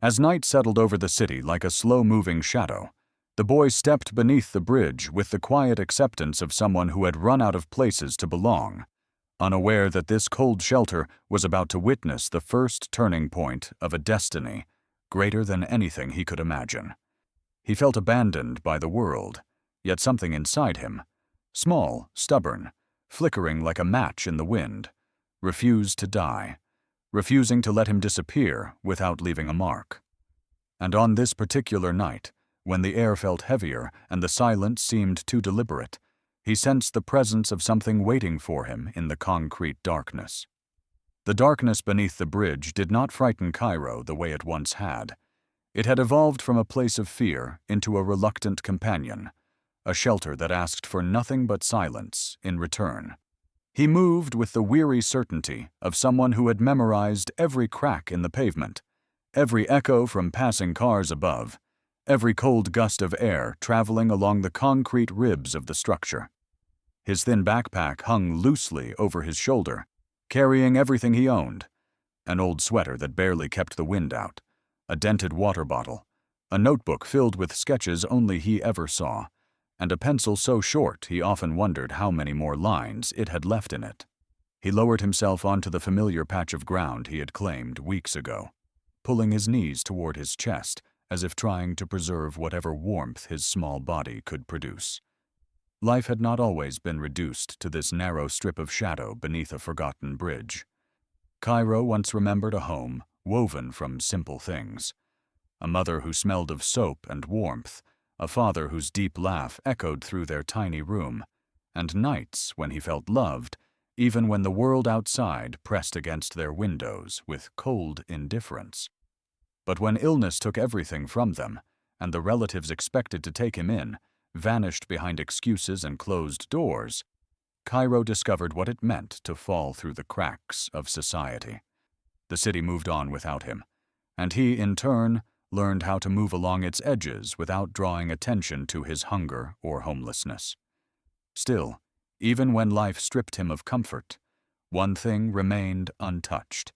As night settled over the city like a slow-moving shadow, the boy stepped beneath the bridge with the quiet acceptance of someone who had run out of places to belong, unaware that this cold shelter was about to witness the first turning point of a destiny greater than anything he could imagine. He felt abandoned by the world, yet something inside him, small, stubborn, flickering like a match in the wind, refused to die, refusing to let him disappear without leaving a mark. And on this particular night, when the air felt heavier and the silence seemed too deliberate, he sensed the presence of something waiting for him in the concrete darkness. The darkness beneath the bridge did not frighten Cairo the way it once had. It had evolved from a place of fear into a reluctant companion, a shelter that asked for nothing but silence in return. He moved with the weary certainty of someone who had memorized every crack in the pavement, every echo from passing cars above, every cold gust of air traveling along the concrete ribs of the structure. His thin backpack hung loosely over his shoulder, carrying everything he owned: an old sweater that barely kept the wind out, a dented water bottle, a notebook filled with sketches only he ever saw, and a pencil so short he often wondered how many more lines it had left in it. He lowered himself onto the familiar patch of ground he had claimed weeks ago, pulling his knees toward his chest as if trying to preserve whatever warmth his small body could produce. Life had not always been reduced to this narrow strip of shadow beneath a forgotten bridge. Cairo once remembered a home woven from simple things: a mother who smelled of soap and warmth, a father whose deep laugh echoed through their tiny room, and nights when he felt loved, even when the world outside pressed against their windows with cold indifference. But when illness took everything from them, and the relatives expected to take him in vanished behind excuses and closed doors, Cairo discovered what it meant to fall through the cracks of society. The city moved on without him, and he, in turn, learned how to move along its edges without drawing attention to his hunger or homelessness. Still, even when life stripped him of comfort, one thing remained untouched: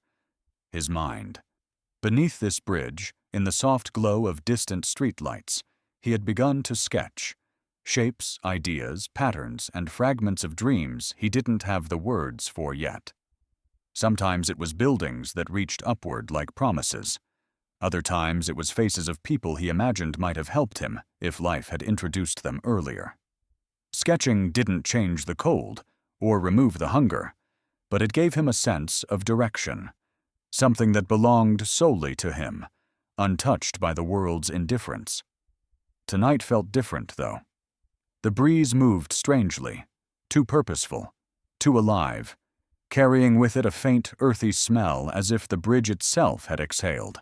his mind. Beneath this bridge, in the soft glow of distant streetlights, he had begun to sketch shapes, ideas, patterns, and fragments of dreams he didn't have the words for yet. Sometimes it was buildings that reached upward like promises. Other times it was faces of people he imagined might have helped him if life had introduced them earlier. Sketching didn't change the cold or remove the hunger, but it gave him a sense of direction, something that belonged solely to him, untouched by the world's indifference. Tonight felt different, though. The breeze moved strangely, too purposeful, too alive, carrying with it a faint, earthy smell as if the bridge itself had exhaled.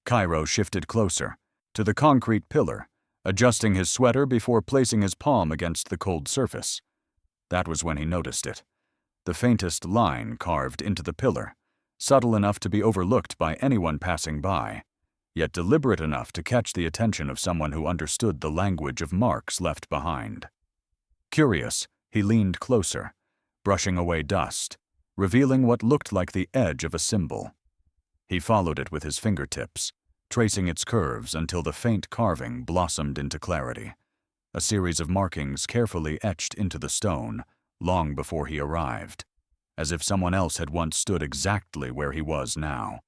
Cairo shifted closer, to the concrete pillar, adjusting his sweater before placing his palm against the cold surface. That was when he noticed it: the faintest line carved into the pillar, subtle enough to be overlooked by anyone passing by, yet deliberate enough to catch the attention of someone who understood the language of marks left behind. Curious, he leaned closer, brushing away dust, revealing what looked like the edge of a symbol. He followed it with his fingertips, tracing its curves until the faint carving blossomed into clarity, a series of markings carefully etched into the stone long before he arrived, as if someone else had once stood exactly where he was now,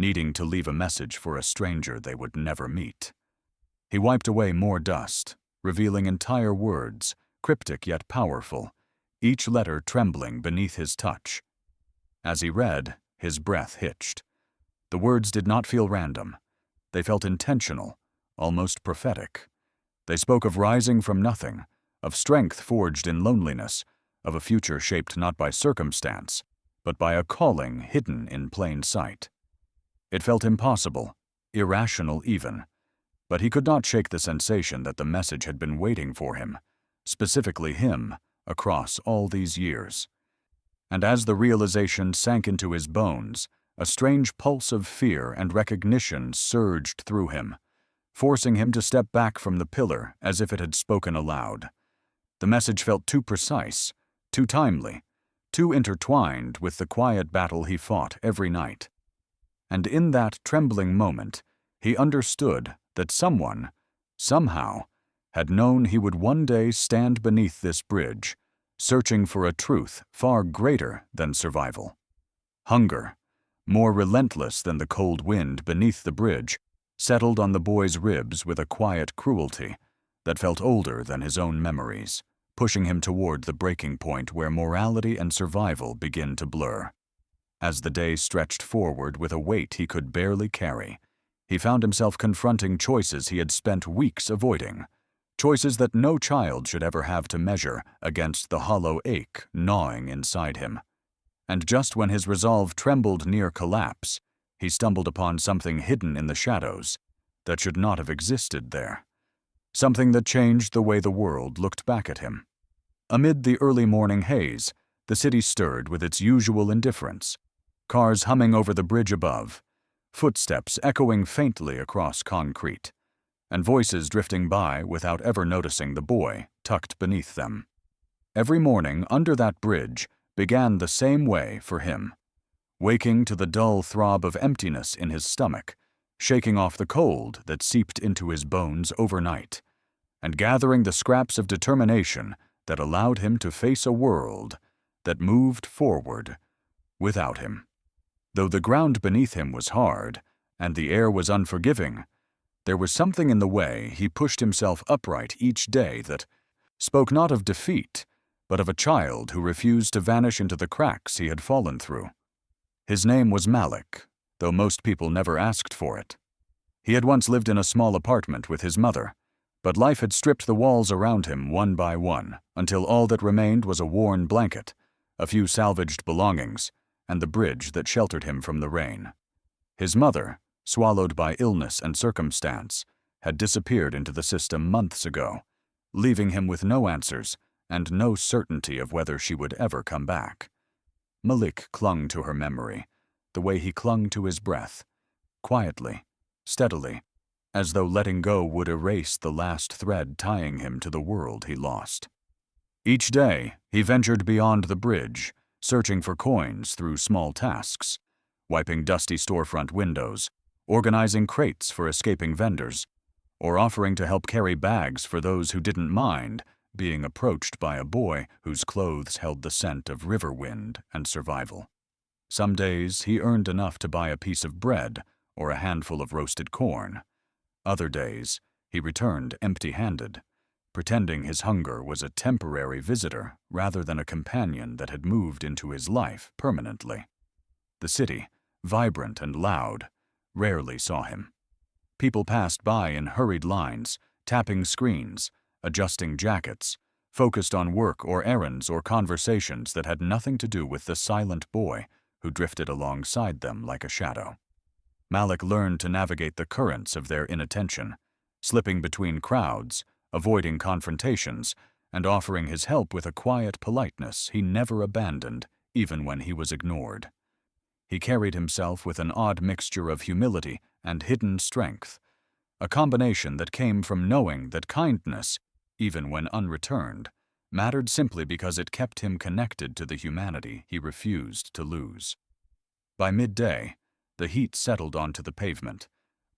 needing to leave a message for a stranger they would never meet. He wiped away more dust, revealing entire words, cryptic yet powerful, each letter trembling beneath his touch. As he read, his breath hitched. The words did not feel random. They felt intentional, almost prophetic. They spoke of rising from nothing, of strength forged in loneliness, of a future shaped not by circumstance, but by a calling hidden in plain sight. It felt impossible, irrational even, but he could not shake the sensation that the message had been waiting for him, specifically him, across all these years. And as the realization sank into his bones, a strange pulse of fear and recognition surged through him, forcing him to step back from the pillar as if it had spoken aloud. The message felt too precise, too timely, too intertwined with the quiet battle he fought every night. And in that trembling moment, He understood that someone, somehow, had known he would one day stand beneath this bridge, searching for a truth far greater than survival. Hunger, more relentless than the cold wind beneath the bridge, settled on the boy's ribs with a quiet cruelty that felt older than his own memories, pushing him toward the breaking point where morality and survival begin to blur. As the day stretched forward with a weight he could barely carry, he found himself confronting choices he had spent weeks avoiding, choices that no child should ever have to measure against the hollow ache gnawing inside him. And just when his resolve trembled near collapse, he stumbled upon something hidden in the shadows that should not have existed there. Something that changed the way the world looked back at him. Amid the early morning haze, the city stirred with its usual indifference. Cars humming over the bridge above, footsteps echoing faintly across concrete, and voices drifting by without ever noticing the boy tucked beneath them. Every morning under that bridge began the same way for him, waking to the dull throb of emptiness in his stomach, shaking off the cold that seeped into his bones overnight, and gathering the scraps of determination that allowed him to face a world that moved forward without him. Though the ground beneath him was hard and the air was unforgiving, there was something in the way he pushed himself upright each day that spoke not of defeat, but of a child who refused to vanish into the cracks he had fallen through. His name was Malik, though most people never asked for it. He had once lived in a small apartment with his mother, but life had stripped the walls around him one by one until all that remained was a worn blanket, a few salvaged belongings, and the bridge that sheltered him from the rain. His mother, swallowed by illness and circumstance, had disappeared into the system months ago, leaving him with no answers and no certainty of whether she would ever come back. Malik clung to her memory, the way he clung to his breath, quietly, steadily, as though letting go would erase the last thread tying him to the world he lost. Each day, he ventured beyond the bridge, searching for coins through small tasks, wiping dusty storefront windows, organizing crates for escaping vendors, or offering to help carry bags for those who didn't mind being approached by a boy whose clothes held the scent of river wind and survival. Some days he earned enough to buy a piece of bread or a handful of roasted corn. Other days he returned empty-handed, pretending his hunger was a temporary visitor rather than a companion that had moved into his life permanently. The city, vibrant and loud, rarely saw him. People passed by in hurried lines, tapping screens, adjusting jackets, focused on work or errands or conversations that had nothing to do with the silent boy who drifted alongside them like a shadow. Malik learned to navigate the currents of their inattention, slipping between crowds, avoiding confrontations, and offering his help with a quiet politeness he never abandoned, even when he was ignored. He carried himself with an odd mixture of humility and hidden strength, a combination that came from knowing that kindness, even when unreturned, mattered simply because it kept him connected to the humanity he refused to lose. By midday, the heat settled onto the pavement,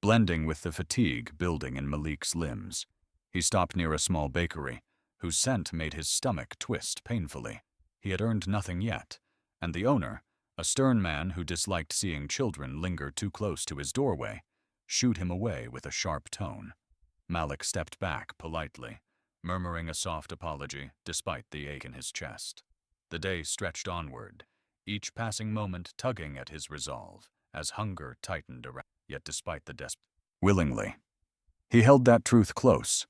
blending with the fatigue building in Malik's limbs. He stopped near a small bakery, whose scent made his stomach twist painfully. He had earned nothing yet, and the owner, a stern man who disliked seeing children linger too close to his doorway, shooed him away with a sharp tone. Malik stepped back politely, murmuring a soft apology despite the ache in his chest. The day stretched onward, each passing moment tugging at his resolve as hunger tightened around. Yet despite the willingly, he held that truth close,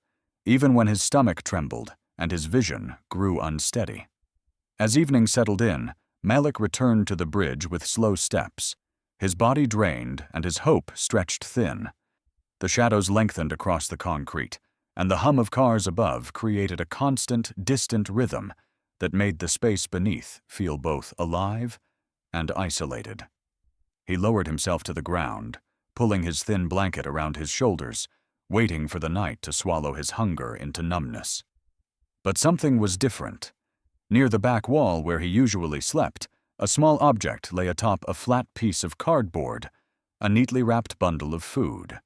even when his stomach trembled and his vision grew unsteady. As evening settled in, Malik returned to the bridge with slow steps, his body drained and his hope stretched thin. The shadows lengthened across the concrete, and the hum of cars above created a constant, distant rhythm that made the space beneath feel both alive and isolated. He lowered himself to the ground, pulling his thin blanket around his shoulders, waiting for the night to swallow his hunger into numbness. But something was different. Near the back wall where he usually slept, a small object lay atop a flat piece of cardboard, a neatly wrapped bundle of food.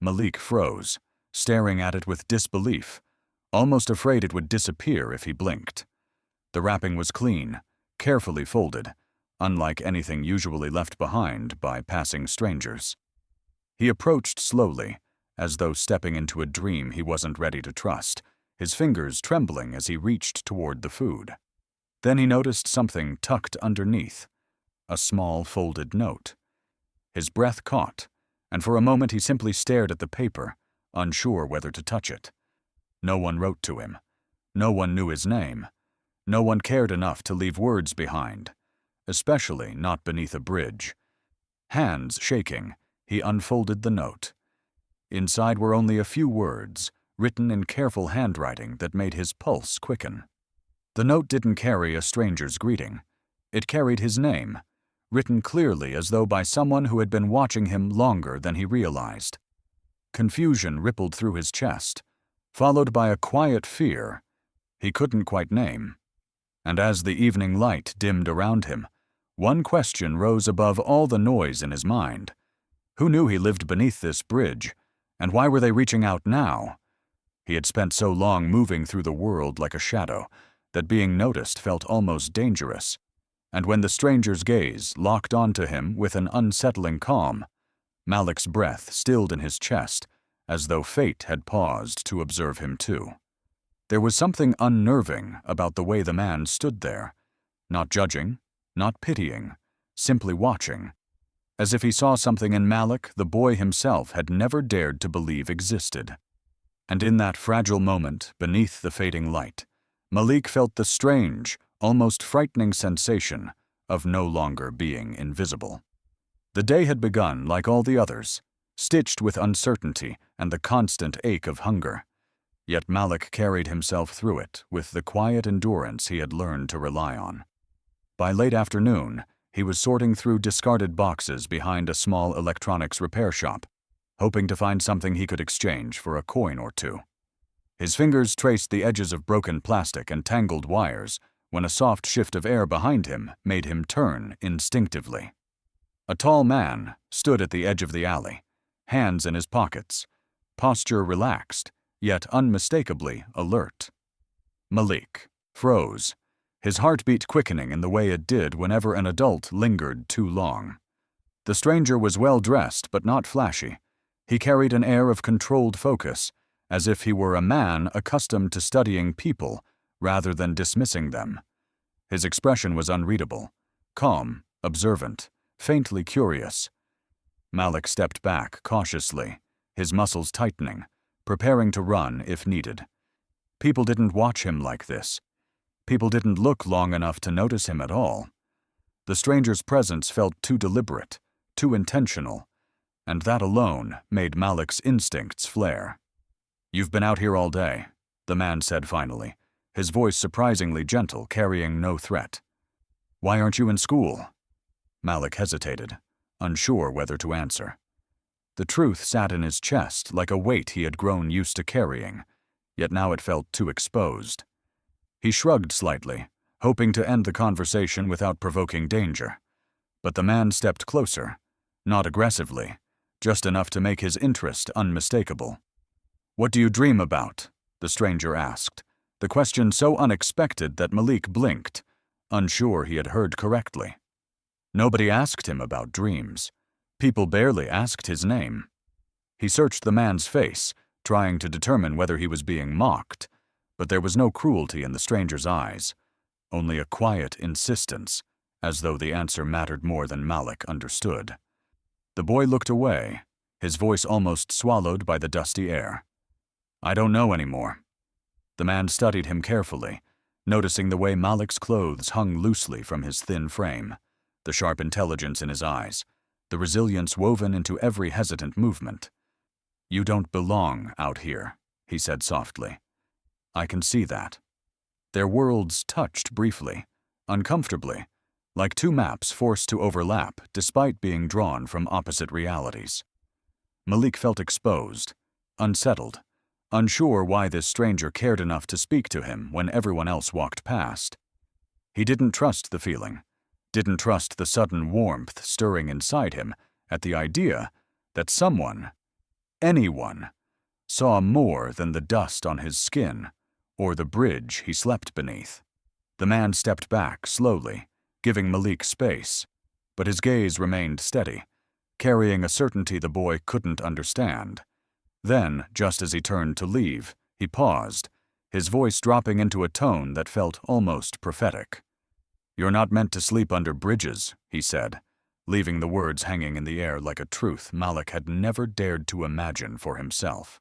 Malik froze, staring at it with disbelief, almost afraid it would disappear if he blinked. The wrapping was clean, carefully folded, unlike anything usually left behind by passing strangers. He approached slowly, as though stepping into a dream he wasn't ready to trust, his fingers trembling as he reached toward the food. Then he noticed something tucked underneath, a small folded note. His breath caught, and for a moment he simply stared at the paper, unsure whether to touch it. No one wrote to him. No one knew his name. No one cared enough to leave words behind, especially not beneath a bridge. Hands shaking, he unfolded the note. Inside were only a few words, written in careful handwriting that made his pulse quicken. The note didn't carry a stranger's greeting. It carried his name, written clearly as though by someone who had been watching him longer than he realized. Confusion rippled through his chest, followed by a quiet fear he couldn't quite name. And as the evening light dimmed around him, one question rose above all the noise in his mind. Who knew he lived beneath this bridge, and why were they reaching out now? He had spent so long moving through the world like a shadow that being noticed felt almost dangerous. And when the stranger's gaze locked onto him with an unsettling calm, Malik's breath stilled in his chest as though fate had paused to observe him too. There was something unnerving about the way the man stood there, not judging, not pitying, simply watching, as if he saw something in Malik the boy himself had never dared to believe existed. And in that fragile moment, beneath the fading light, Malik felt the strange, almost frightening sensation of no longer being invisible. The day had begun like all the others, stitched with uncertainty and the constant ache of hunger. Yet Malik carried himself through it with the quiet endurance he had learned to rely on. By late afternoon, he was sorting through discarded boxes behind a small electronics repair shop, hoping to find something he could exchange for a coin or two. His fingers traced the edges of broken plastic and tangled wires when a soft shift of air behind him made him turn instinctively. A tall man stood at the edge of the alley, hands in his pockets, posture relaxed, yet unmistakably alert. Malik froze, his heartbeat quickening in the way it did whenever an adult lingered too long. The stranger was well-dressed but not flashy. He carried an air of controlled focus, as if he were a man accustomed to studying people rather than dismissing them. His expression was unreadable, calm, observant, faintly curious. Malik stepped back cautiously, his muscles tightening, preparing to run if needed. People didn't watch him like this. People didn't look long enough to notice him at all. The stranger's presence felt too deliberate, too intentional, and that alone made Malik's instincts flare. "You've been out here all day," the man said finally, his voice surprisingly gentle, carrying no threat. "Why aren't you in school?" Malik hesitated, unsure whether to answer. The truth sat in his chest like a weight he had grown used to carrying, yet now it felt too exposed. He shrugged slightly, hoping to end the conversation without provoking danger. But the man stepped closer, not aggressively, just enough to make his interest unmistakable. "What do you dream about?" the stranger asked, the question so unexpected that Malik blinked, unsure he had heard correctly. Nobody asked him about dreams. People barely asked his name. He searched the man's face, trying to determine whether he was being mocked, but there was no cruelty in the stranger's eyes, only a quiet insistence, as though the answer mattered more than Malik understood. The boy looked away, his voice almost swallowed by the dusty air. "I don't know anymore." The man studied him carefully, noticing the way Malik's clothes hung loosely from his thin frame, the sharp intelligence in his eyes, the resilience woven into every hesitant movement. "You don't belong out here," he said softly. "I can see that." Their worlds touched briefly, uncomfortably, like two maps forced to overlap despite being drawn from opposite realities. Malik felt exposed, unsettled, unsure why this stranger cared enough to speak to him when everyone else walked past. He didn't trust the feeling, didn't trust the sudden warmth stirring inside him at the idea that someone, anyone, saw more than the dust on his skin or the bridge he slept beneath. The man stepped back slowly, giving Malik space, but his gaze remained steady, carrying a certainty the boy couldn't understand. Then, just as he turned to leave, he paused, his voice dropping into a tone that felt almost prophetic. "You're not meant to sleep under bridges," he said, leaving the words hanging in the air like a truth Malik had never dared to imagine for himself.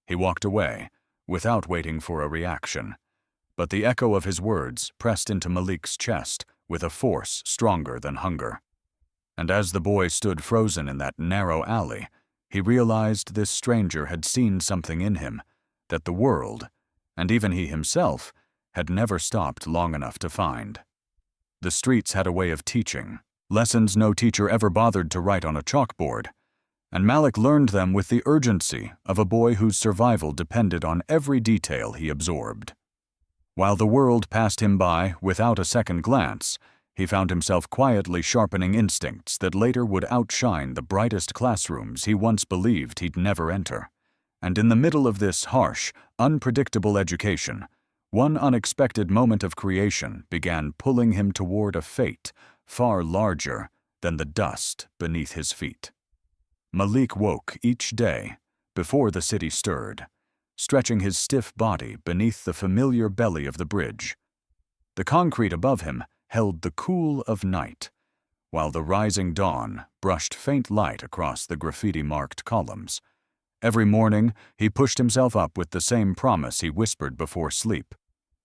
He walked away, without waiting for a reaction, but the echo of his words pressed into Malik's chest with a force stronger than hunger. And as the boy stood frozen in that narrow alley, he realized this stranger had seen something in him that the world, and even he himself, had never stopped long enough to find. The streets had a way of teaching, lessons no teacher ever bothered to write on a chalkboard, and Malik learned them with the urgency of a boy whose survival depended on every detail he absorbed. While the world passed him by without a second glance, he found himself quietly sharpening instincts that later would outshine the brightest classrooms he once believed he'd never enter. And in the middle of this harsh, unpredictable education, one unexpected moment of creation began pulling him toward a fate far larger than the dust beneath his feet. Malik woke each day, before the city stirred, stretching his stiff body beneath the familiar belly of the bridge. The concrete above him held the cool of night, while the rising dawn brushed faint light across the graffiti-marked columns. Every morning, he pushed himself up with the same promise he whispered before sleep,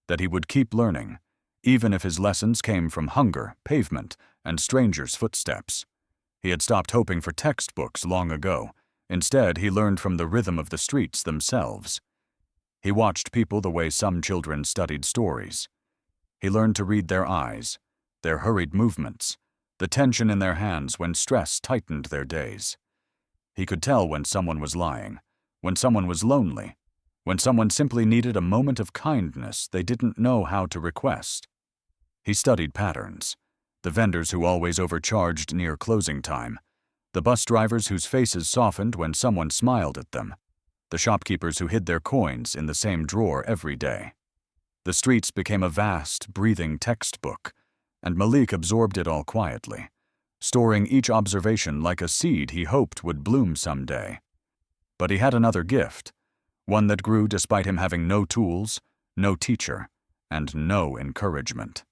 that he would keep learning, even if his lessons came from hunger, pavement, and strangers' footsteps. He had stopped hoping for textbooks long ago. Instead, he learned from the rhythm of the streets themselves. He watched people the way some children studied stories. He learned to read their eyes, their hurried movements, the tension in their hands when stress tightened their days. He could tell when someone was lying, when someone was lonely, when someone simply needed a moment of kindness they didn't know how to request. He studied patterns, the vendors who always overcharged near closing time, the bus drivers whose faces softened when someone smiled at them, the shopkeepers who hid their coins in the same drawer every day. The streets became a vast, breathing textbook, and Malik absorbed it all quietly, storing each observation like a seed he hoped would bloom someday. But he had another gift, one that grew despite him having no tools, no teacher, and no encouragement.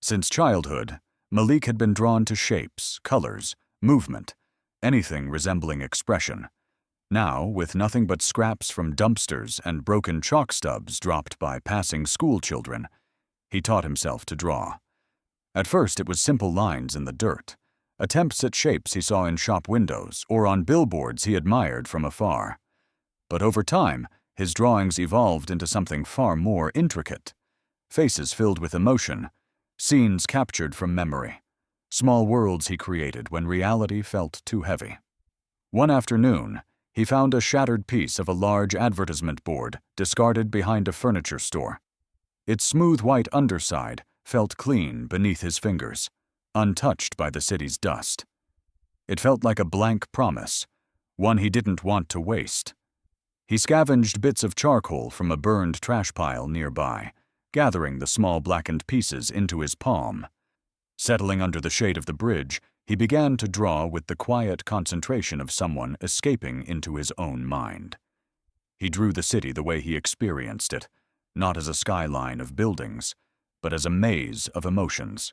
Since childhood, Malik had been drawn to shapes, colors, movement, anything resembling expression. Now, with nothing but scraps from dumpsters and broken chalk stubs dropped by passing school children, he taught himself to draw. At first, it was simple lines in the dirt, attempts at shapes he saw in shop windows or on billboards he admired from afar. But over time, his drawings evolved into something far more intricate. Faces filled with emotion, scenes captured from memory, small worlds he created when reality felt too heavy. One afternoon, he found a shattered piece of a large advertisement board discarded behind a furniture store. Its smooth white underside felt clean beneath his fingers, untouched by the city's dust. It felt like a blank promise, one he didn't want to waste. He scavenged bits of charcoal from a burned trash pile nearby, gathering the small blackened pieces into his palm. Settling under the shade of the bridge, he began to draw with the quiet concentration of someone escaping into his own mind. He drew the city the way he experienced it, not as a skyline of buildings, but as a maze of emotions.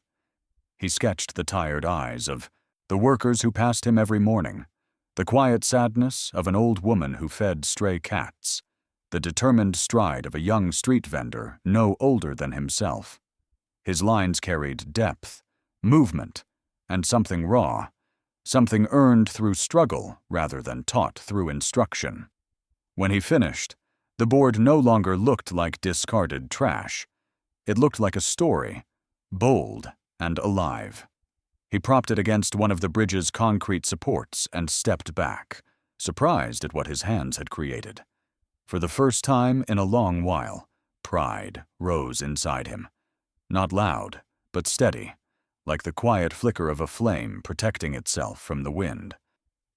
He sketched the tired eyes of the workers who passed him every morning, the quiet sadness of an old woman who fed stray cats, the determined stride of a young street vendor no older than himself. His lines carried depth, movement, and something raw, something earned through struggle rather than taught through instruction. When he finished, the board no longer looked like discarded trash. It looked like a story, bold and alive. He propped it against one of the bridge's concrete supports and stepped back, surprised at what his hands had created. For the first time in a long while, pride rose inside him. Not loud, but steady, like the quiet flicker of a flame protecting itself from the wind.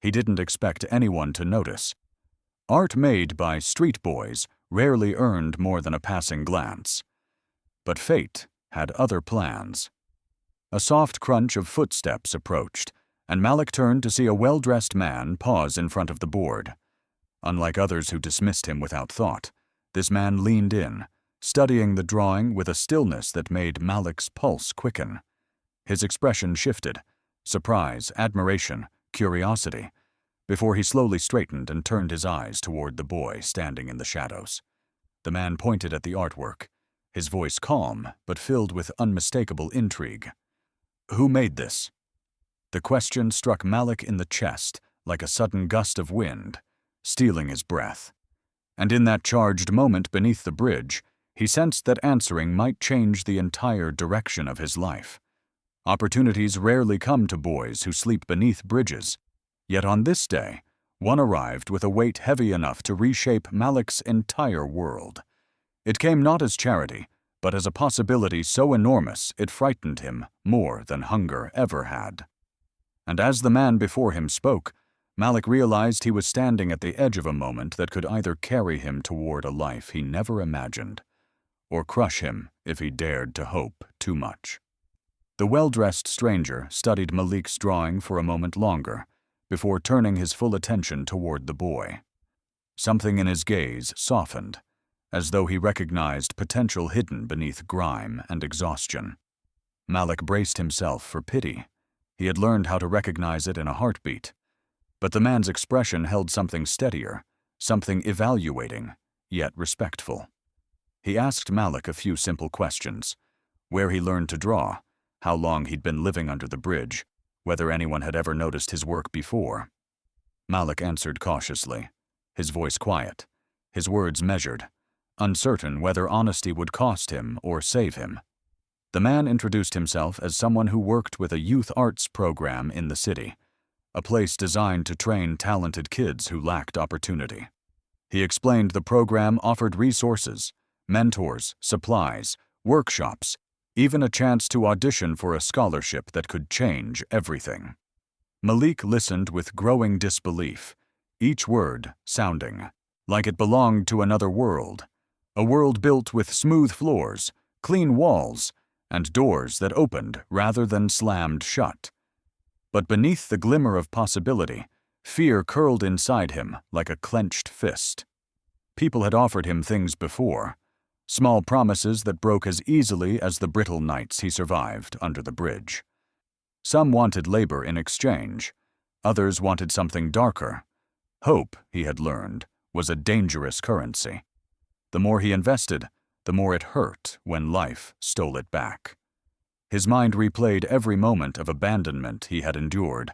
He didn't expect anyone to notice, Art made by street boys rarely earned more than a passing glance. But fate had other plans. A soft crunch of footsteps approached, and Malik turned to see a well-dressed man pause in front of the board. Unlike others who dismissed him without thought, this man leaned in, studying the drawing with a stillness that made Malik's pulse quicken. His expression shifted: surprise, admiration, curiosity, before he slowly straightened and turned his eyes toward the boy standing in the shadows. The man pointed at the artwork, his voice calm but filled with unmistakable intrigue. "Who made this?" The question struck Malik in the chest like a sudden gust of wind, stealing his breath. And in that charged moment beneath the bridge, he sensed that answering might change the entire direction of his life. Opportunities rarely come to boys who sleep beneath bridges, yet on this day, one arrived with a weight heavy enough to reshape Malik's entire world. It came not as charity, but as a possibility so enormous it frightened him more than hunger ever had. And as the man before him spoke, Malik realized he was standing at the edge of a moment that could either carry him toward a life he never imagined, or crush him if he dared to hope too much. The well-dressed stranger studied Malik's drawing for a moment longer, before turning his full attention toward the boy. Something in his gaze softened, as though he recognized potential hidden beneath grime and exhaustion. Malik braced himself for pity. He had learned how to recognize it in a heartbeat. But the man's expression held something steadier, something evaluating, yet respectful. He asked Malik a few simple questions: where he learned to draw, how long he'd been living under the bridge, whether anyone had ever noticed his work before. Malik answered cautiously, his voice quiet, his words measured, uncertain whether honesty would cost him or save him. The man introduced himself as someone who worked with a youth arts program in the city, a place designed to train talented kids who lacked opportunity. He explained the program offered resources, mentors, supplies, workshops, even a chance to audition for a scholarship that could change everything. Malik listened with growing disbelief, each word sounding like it belonged to another world, a world built with smooth floors, clean walls, and doors that opened rather than slammed shut. But beneath the glimmer of possibility, fear curled inside him like a clenched fist. People had offered him things before, small promises that broke as easily as the brittle nights he survived under the bridge. Some wanted labor in exchange, others wanted something darker. Hope, he had learned, was a dangerous currency. The more he invested, the more it hurt when life stole it back. His mind replayed every moment of abandonment he had endured,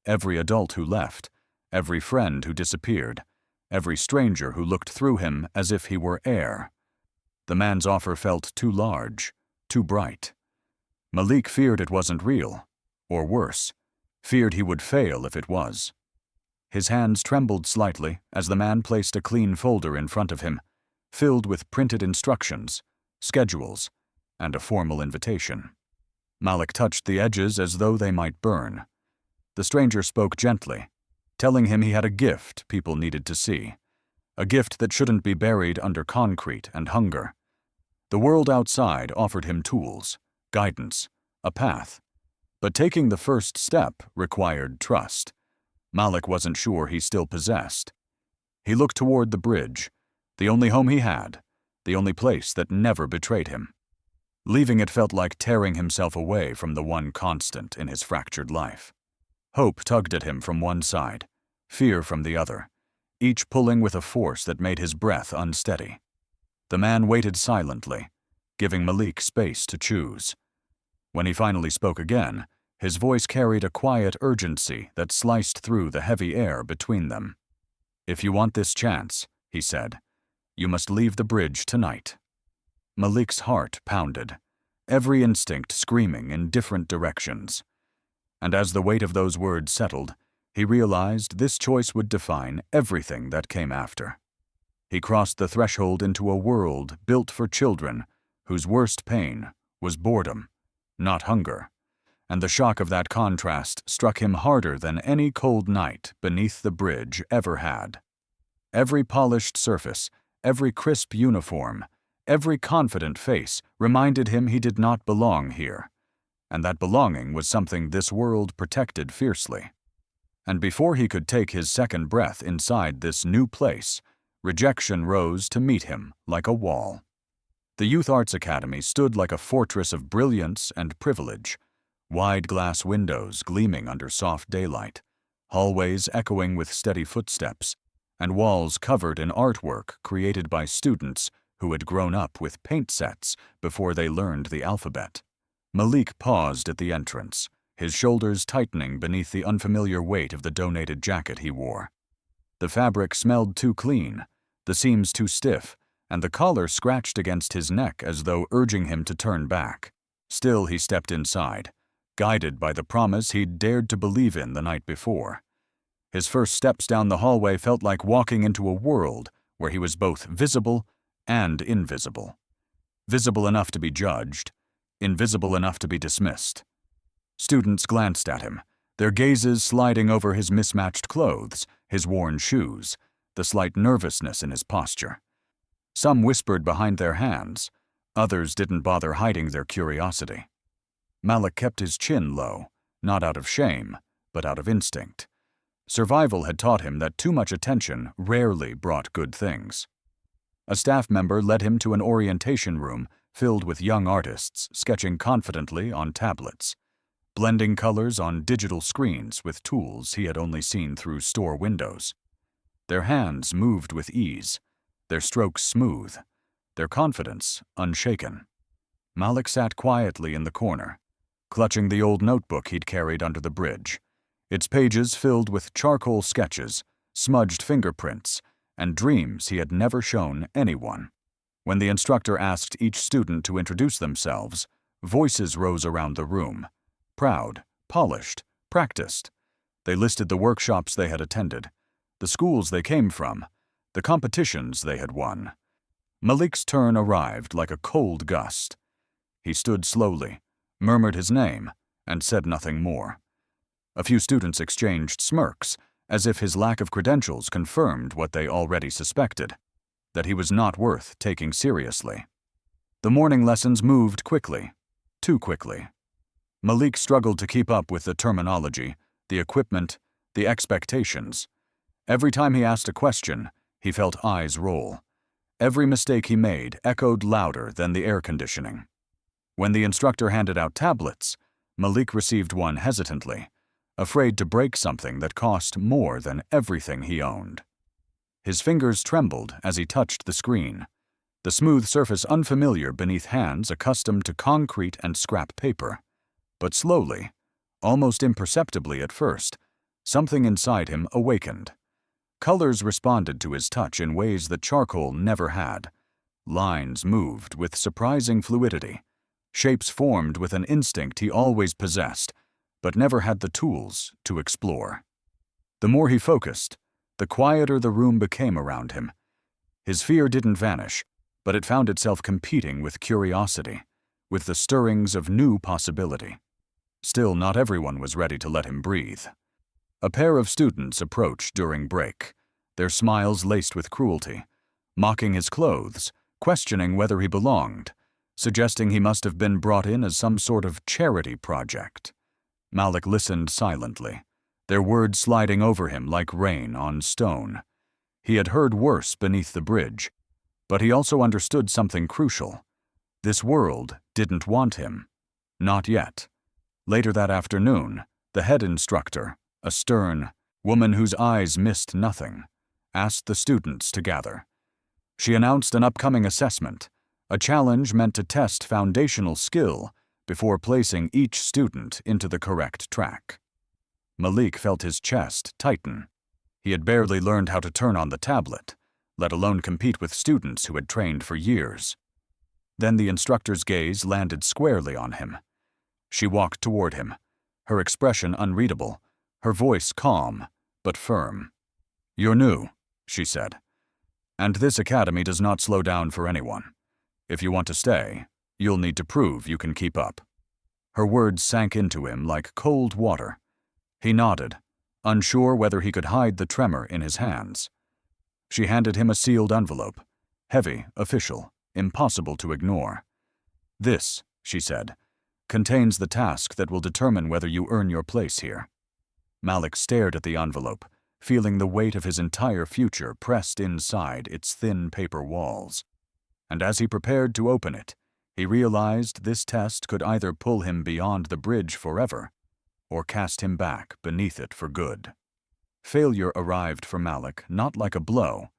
every adult who left, every friend who disappeared, every stranger who looked through him as if he were air. The man's offer felt too large, too bright. Malik feared it wasn't real, or worse, feared he would fail if it was. His hands trembled slightly as the man placed a clean folder in front of him, filled with printed instructions, schedules, and a formal invitation. Malik touched the edges as though they might burn. The stranger spoke gently, telling him he had a gift people needed to see, a gift that shouldn't be buried under concrete and hunger. The world outside offered him tools, guidance, a path, but taking the first step required trust. Malik wasn't sure he still possessed. He looked toward the bridge, the only home he had, the only place that never betrayed him. Leaving it felt like tearing himself away from the one constant in his fractured life. Hope tugged at him from one side, fear from the other, each pulling with a force that made his breath unsteady. The man waited silently, giving Malik space to choose. When he finally spoke again, his voice carried a quiet urgency that sliced through the heavy air between them. "If you want this chance," he said, "you must leave the bridge tonight." Malik's heart pounded, every instinct screaming in different directions. And as the weight of those words settled, he realized this choice would define everything that came after. He crossed the threshold into a world built for children whose worst pain was boredom, not hunger, and the shock of that contrast struck him harder than any cold night beneath the bridge ever had. Every polished surface, every crisp uniform, every confident face reminded him he did not belong here, and that belonging was something this world protected fiercely. And before he could take his second breath inside this new place, rejection rose to meet him like a wall. The Youth Arts Academy stood like a fortress of brilliance and privilege, wide glass windows gleaming under soft daylight, hallways echoing with steady footsteps, and walls covered in artwork created by students who had grown up with paint sets before they learned the alphabet. Malik paused at the entrance, his shoulders tightening beneath the unfamiliar weight of the donated jacket he wore. The fabric smelled too clean, the seams too stiff, and the collar scratched against his neck as though urging him to turn back. Still, he stepped inside, guided by the promise he'd dared to believe in the night before. His first steps down the hallway felt like walking into a world where he was both visible and invisible. Visible enough to be judged, invisible enough to be dismissed. Students glanced at him, their gazes sliding over his mismatched clothes, his worn shoes, the slight nervousness in his posture. Some whispered behind their hands, others didn't bother hiding their curiosity. Malik kept his chin low, not out of shame, but out of instinct. Survival had taught him that too much attention rarely brought good things. A staff member led him to an orientation room filled with young artists sketching confidently on tablets, blending colors on digital screens with tools he had only seen through store windows. Their hands moved with ease, their strokes smooth, their confidence unshaken. Malik sat quietly in the corner, clutching the old notebook he'd carried under the bridge, its pages filled with charcoal sketches, smudged fingerprints, and dreams he had never shown anyone. When the instructor asked each student to introduce themselves, voices rose around the room, proud, polished, practiced. They listed the workshops they had attended, the schools they came from, the competitions they had won. Malik's turn arrived like a cold gust. He stood slowly, murmured his name, and said nothing more. A few students exchanged smirks, as if his lack of credentials confirmed what they already suspected, that he was not worth taking seriously. The morning lessons moved quickly, too quickly. Malik struggled to keep up with the terminology, the equipment, the expectations. Every time he asked a question, he felt eyes roll. Every mistake he made echoed louder than the air conditioning. When the instructor handed out tablets, Malik received one hesitantly, afraid to break something that cost more than everything he owned. His fingers trembled as he touched the screen, the smooth surface unfamiliar beneath hands accustomed to concrete and scrap paper. But slowly, almost imperceptibly at first, something inside him awakened. Colors responded to his touch in ways that charcoal never had. Lines moved with surprising fluidity. Shapes formed with an instinct he always possessed, but never had the tools to explore. The more he focused, the quieter the room became around him. His fear didn't vanish, but it found itself competing with curiosity, with the stirrings of new possibility. Still, not everyone was ready to let him breathe. A pair of students approached during break, their smiles laced with cruelty, mocking his clothes, questioning whether he belonged, suggesting he must have been brought in as some sort of charity project. Malik listened silently, their words sliding over him like rain on stone. He had heard worse beneath the bridge, but he also understood something crucial. This world didn't want him. Not yet. Later that afternoon, the head instructor, a stern woman whose eyes missed nothing, asked the students to gather. She announced an upcoming assessment, a challenge meant to test foundational skill before placing each student into the correct track. Malik felt his chest tighten. He had barely learned how to turn on the tablet, let alone compete with students who had trained for years. Then the instructor's gaze landed squarely on him. She walked toward him, her expression unreadable, her voice calm but firm. "You're new," she said, "and this academy does not slow down for anyone. If you want to stay, you'll need to prove you can keep up." Her words sank into him like cold water. He nodded, unsure whether he could hide the tremor in his hands. She handed him a sealed envelope. Heavy, official, impossible to ignore. "This," she said, "contains the task that will determine whether you earn your place here." Malik stared at the envelope, feeling the weight of his entire future pressed inside its thin paper walls. And as he prepared to open it, he realized this test could either pull him beyond the bridge forever or cast him back beneath it for good. Failure arrived for Malik not like a blow,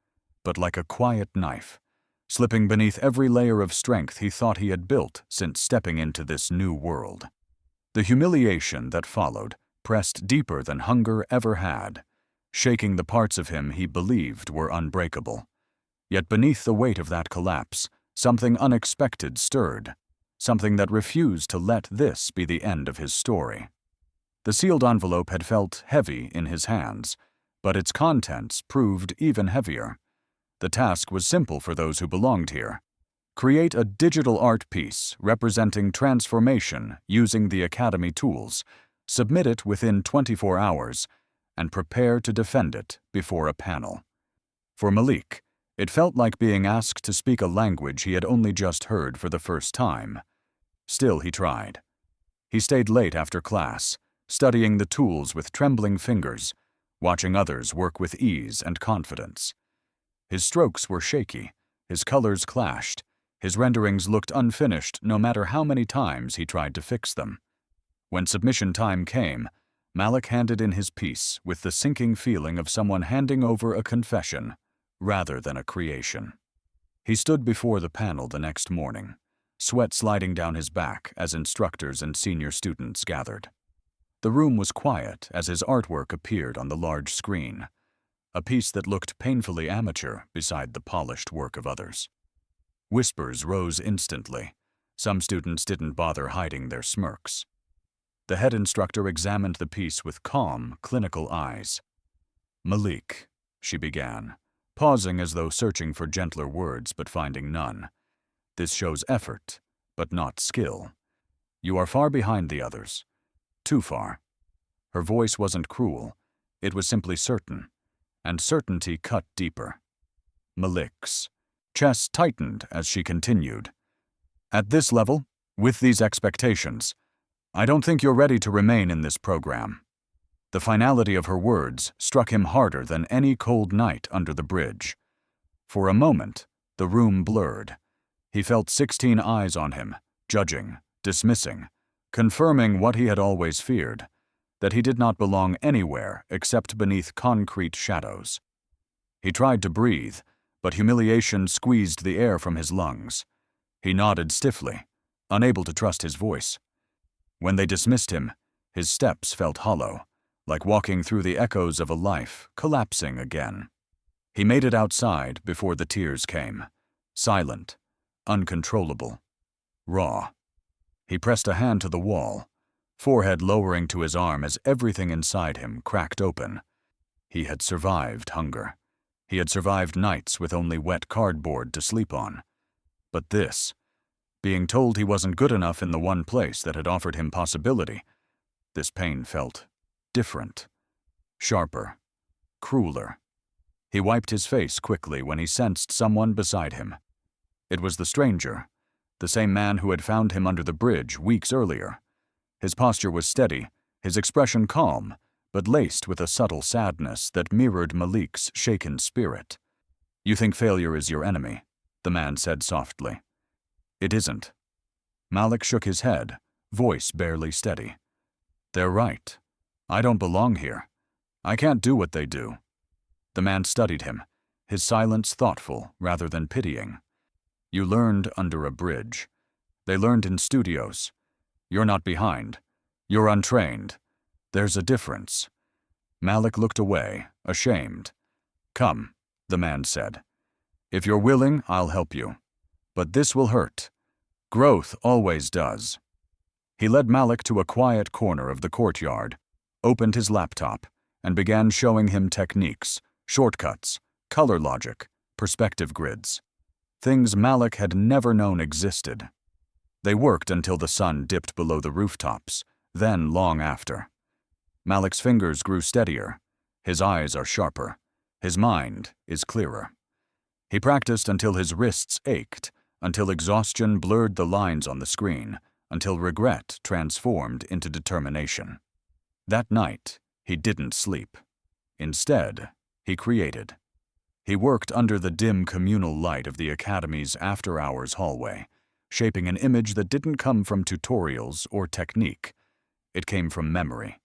but like a quiet knife, slipping beneath every layer of strength he thought he had built since stepping into this new world. The humiliation that followed pressed deeper than hunger ever had, shaking the parts of him he believed were unbreakable. Yet beneath the weight of that collapse, something unexpected stirred, something that refused to let this be the end of his story. The sealed envelope had felt heavy in his hands, but its contents proved even heavier. The task was simple for those who belonged here. Create a digital art piece representing transformation using the Academy tools, submit it within 24 hours, and prepare to defend it before a panel. For Malik, it felt like being asked to speak a language he had only just heard for the first time. Still, he tried. He stayed late after class, studying the tools with trembling fingers, watching others work with ease and confidence. His strokes were shaky, his colors clashed, his renderings looked unfinished no matter how many times he tried to fix them. When submission time came, Malik handed in his piece with the sinking feeling of someone handing over a confession rather than a creation. He stood before the panel the next morning, sweat sliding down his back as instructors and senior students gathered. The room was quiet as his artwork appeared on the large screen, a piece that looked painfully amateur beside the polished work of others. Whispers rose instantly. Some students didn't bother hiding their smirks. The head instructor examined the piece with calm, clinical eyes. "Malik," she began, pausing as though searching for gentler words but finding none. "This shows effort, but not skill. You are far behind the others. Too far." Her voice wasn't cruel. It was simply certain, and certainty cut deeper. Malik's chest tightened as she continued. "At this level, with these expectations, I don't think you're ready to remain in this program." The finality of her words struck him harder than any cold night under the bridge. For a moment, the room blurred. He felt 16 eyes on him, judging, dismissing, confirming what he had always feared, that he did not belong anywhere except beneath concrete shadows. He tried to breathe, but humiliation squeezed the air from his lungs. He nodded stiffly, unable to trust his voice. When they dismissed him, his steps felt hollow, like walking through the echoes of a life collapsing again. He made it outside before the tears came, silent, uncontrollable, raw. He pressed a hand to the wall, forehead lowering to his arm as everything inside him cracked open. He had survived hunger. He had survived nights with only wet cardboard to sleep on. But this, being told he wasn't good enough in the one place that had offered him possibility, this pain felt different, sharper, crueler. He wiped his face quickly when he sensed someone beside him. It was the stranger, the same man who had found him under the bridge weeks earlier. His posture was steady, his expression calm, but laced with a subtle sadness that mirrored Malik's shaken spirit. "You think failure is your enemy," the man said softly. "It isn't." Malik shook his head, voice barely steady. "They're right. I don't belong here. I can't do what they do." The man studied him, his silence thoughtful rather than pitying. "You learned under a bridge. They learned in studios. You're not behind. You're untrained. There's a difference." Malik looked away, ashamed. "Come," the man said. "If you're willing, I'll help you. But this will hurt. Growth always does." He led Malik to a quiet corner of the courtyard, opened his laptop, and began showing him techniques, shortcuts, color logic, perspective grids. Things Malik had never known existed. They worked until the sun dipped below the rooftops, then long after. Malik's fingers grew steadier. His eyes are sharper. His mind is clearer. He practiced until his wrists ached, until exhaustion blurred the lines on the screen, until regret transformed into determination. That night, he didn't sleep. Instead, he created. He worked under the dim communal light of the Academy's after-hours hallway, shaping an image that didn't come from tutorials or technique. It came from memory,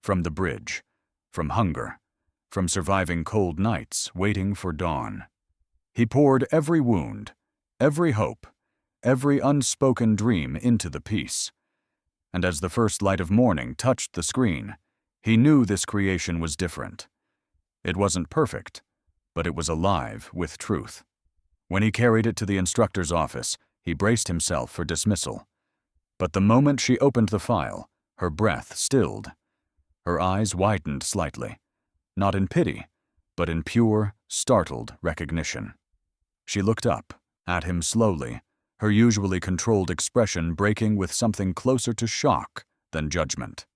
from the bridge, from hunger, from surviving cold nights waiting for dawn. He poured every wound, every hope, every unspoken dream into the piece. And as the first light of morning touched the screen, he knew this creation was different. It wasn't perfect, but it was alive with truth. When he carried it to the instructor's office, he braced himself for dismissal. But the moment she opened the file, her breath stilled. Her eyes widened slightly, not in pity, but in pure, startled recognition. She looked up, at him slowly, her usually controlled expression breaking with something closer to shock than judgment.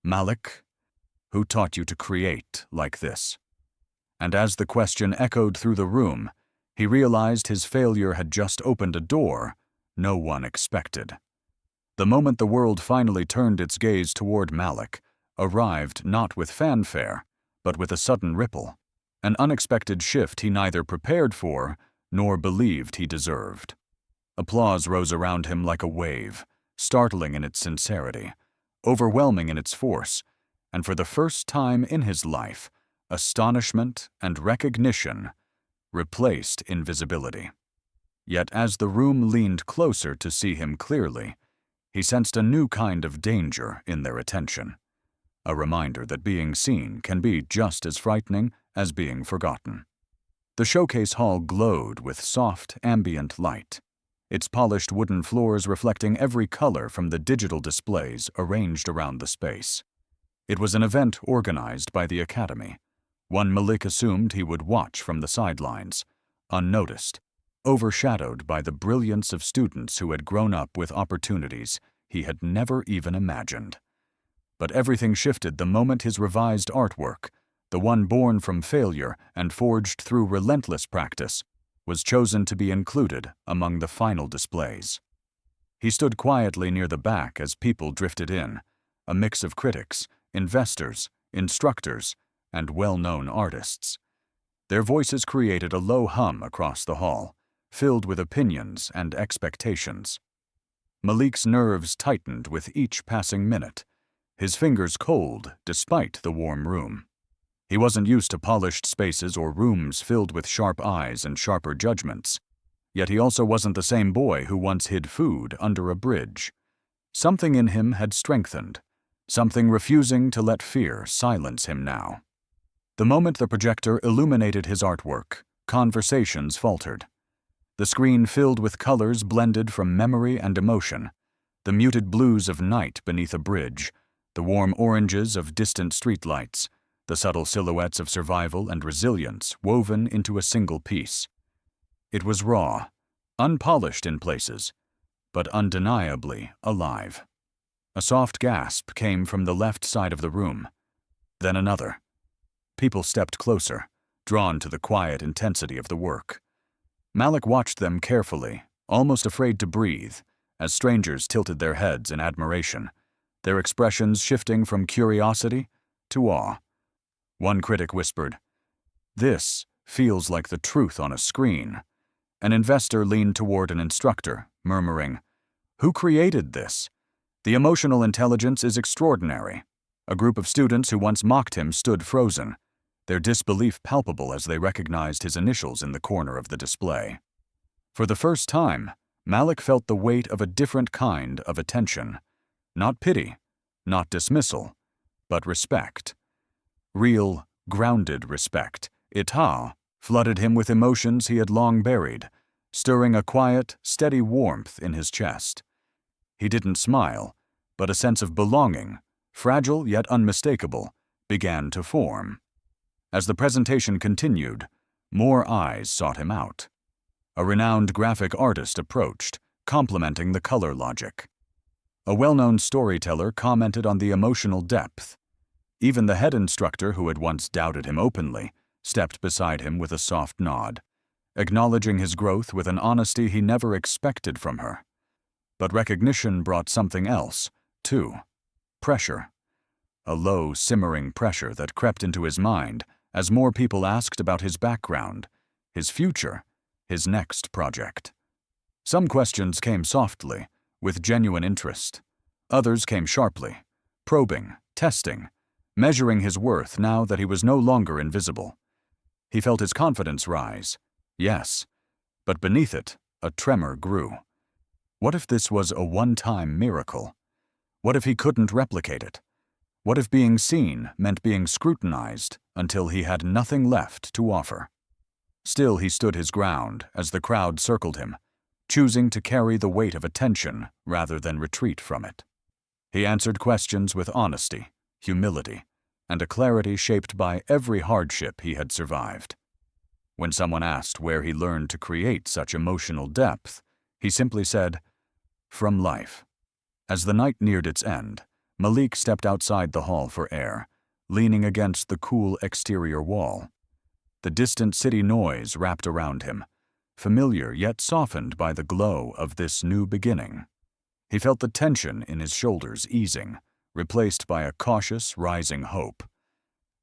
"Malik, who taught you to create like this?" And as the question echoed through the room, he realized his failure had just opened a door no one expected. The moment the world finally turned its gaze toward Malik arrived not with fanfare, but with a sudden ripple, an unexpected shift he neither prepared for nor believed he deserved. Applause rose around him like a wave, startling in its sincerity, overwhelming in its force, and for the first time in his life, astonishment and recognition replaced invisibility. Yet as the room leaned closer to see him clearly, he sensed a new kind of danger in their attention, a reminder that being seen can be just as frightening as being forgotten. The showcase hall glowed with soft, ambient light, its polished wooden floors reflecting every color from the digital displays arranged around the space. It was an event organized by the Academy, one Malik assumed he would watch from the sidelines, unnoticed, overshadowed by the brilliance of students who had grown up with opportunities he had never even imagined. But everything shifted the moment his revised artwork, the one born from failure and forged through relentless practice, was chosen to be included among the final displays. He stood quietly near the back as people drifted in, a mix of critics, investors, instructors, and well-known artists. Their voices created a low hum across the hall, filled with opinions and expectations. Malik's nerves tightened with each passing minute, his fingers cold despite the warm room. He wasn't used to polished spaces or rooms filled with sharp eyes and sharper judgments. Yet he also wasn't the same boy who once hid food under a bridge. Something in him had strengthened, something refusing to let fear silence him now. The moment the projector illuminated his artwork, conversations faltered. The screen filled with colors blended from memory and emotion, the muted blues of night beneath a bridge, the warm oranges of distant streetlights, the subtle silhouettes of survival and resilience woven into a single piece. It was raw, unpolished in places, but undeniably alive. A soft gasp came from the left side of the room, then another. People stepped closer, drawn to the quiet intensity of the work. Malik watched them carefully, almost afraid to breathe, as strangers tilted their heads in admiration, their expressions shifting from curiosity to awe. One critic whispered, "This feels like the truth on a screen." An investor leaned toward an instructor, murmuring, "Who created this? The emotional intelligence is extraordinary." A group of students who once mocked him stood frozen, their disbelief palpable as they recognized his initials in the corner of the display. For the first time, Malik felt the weight of a different kind of attention. Not pity, not dismissal, but respect. Real, grounded respect. Ita flooded him with emotions he had long buried, stirring a quiet, steady warmth in his chest. He didn't smile, but a sense of belonging, fragile yet unmistakable, began to form. As the presentation continued, more eyes sought him out. A renowned graphic artist approached, complimenting the color logic. A well-known storyteller commented on the emotional depth. Even the head instructor, who had once doubted him openly, stepped beside him with a soft nod, acknowledging his growth with an honesty he never expected from her. But recognition brought something else, too. Pressure. A low, simmering pressure that crept into his mind as more people asked about his background, his future, his next project. Some questions came softly, with genuine interest. Others came sharply, probing, testing, measuring his worth now that he was no longer invisible. He felt his confidence rise, yes, but beneath it, a tremor grew. What if this was a one-time miracle? What if he couldn't replicate it? What if being seen meant being scrutinized until he had nothing left to offer? Still he stood his ground as the crowd circled him, choosing to carry the weight of attention rather than retreat from it. He answered questions with honesty, humility, and a clarity shaped by every hardship he had survived. When someone asked where he learned to create such emotional depth, he simply said, "From life." As the night neared its end, Malik stepped outside the hall for air, leaning against the cool exterior wall. The distant city noise wrapped around him, familiar yet softened by the glow of this new beginning. He felt the tension in his shoulders easing, replaced by a cautious, rising hope.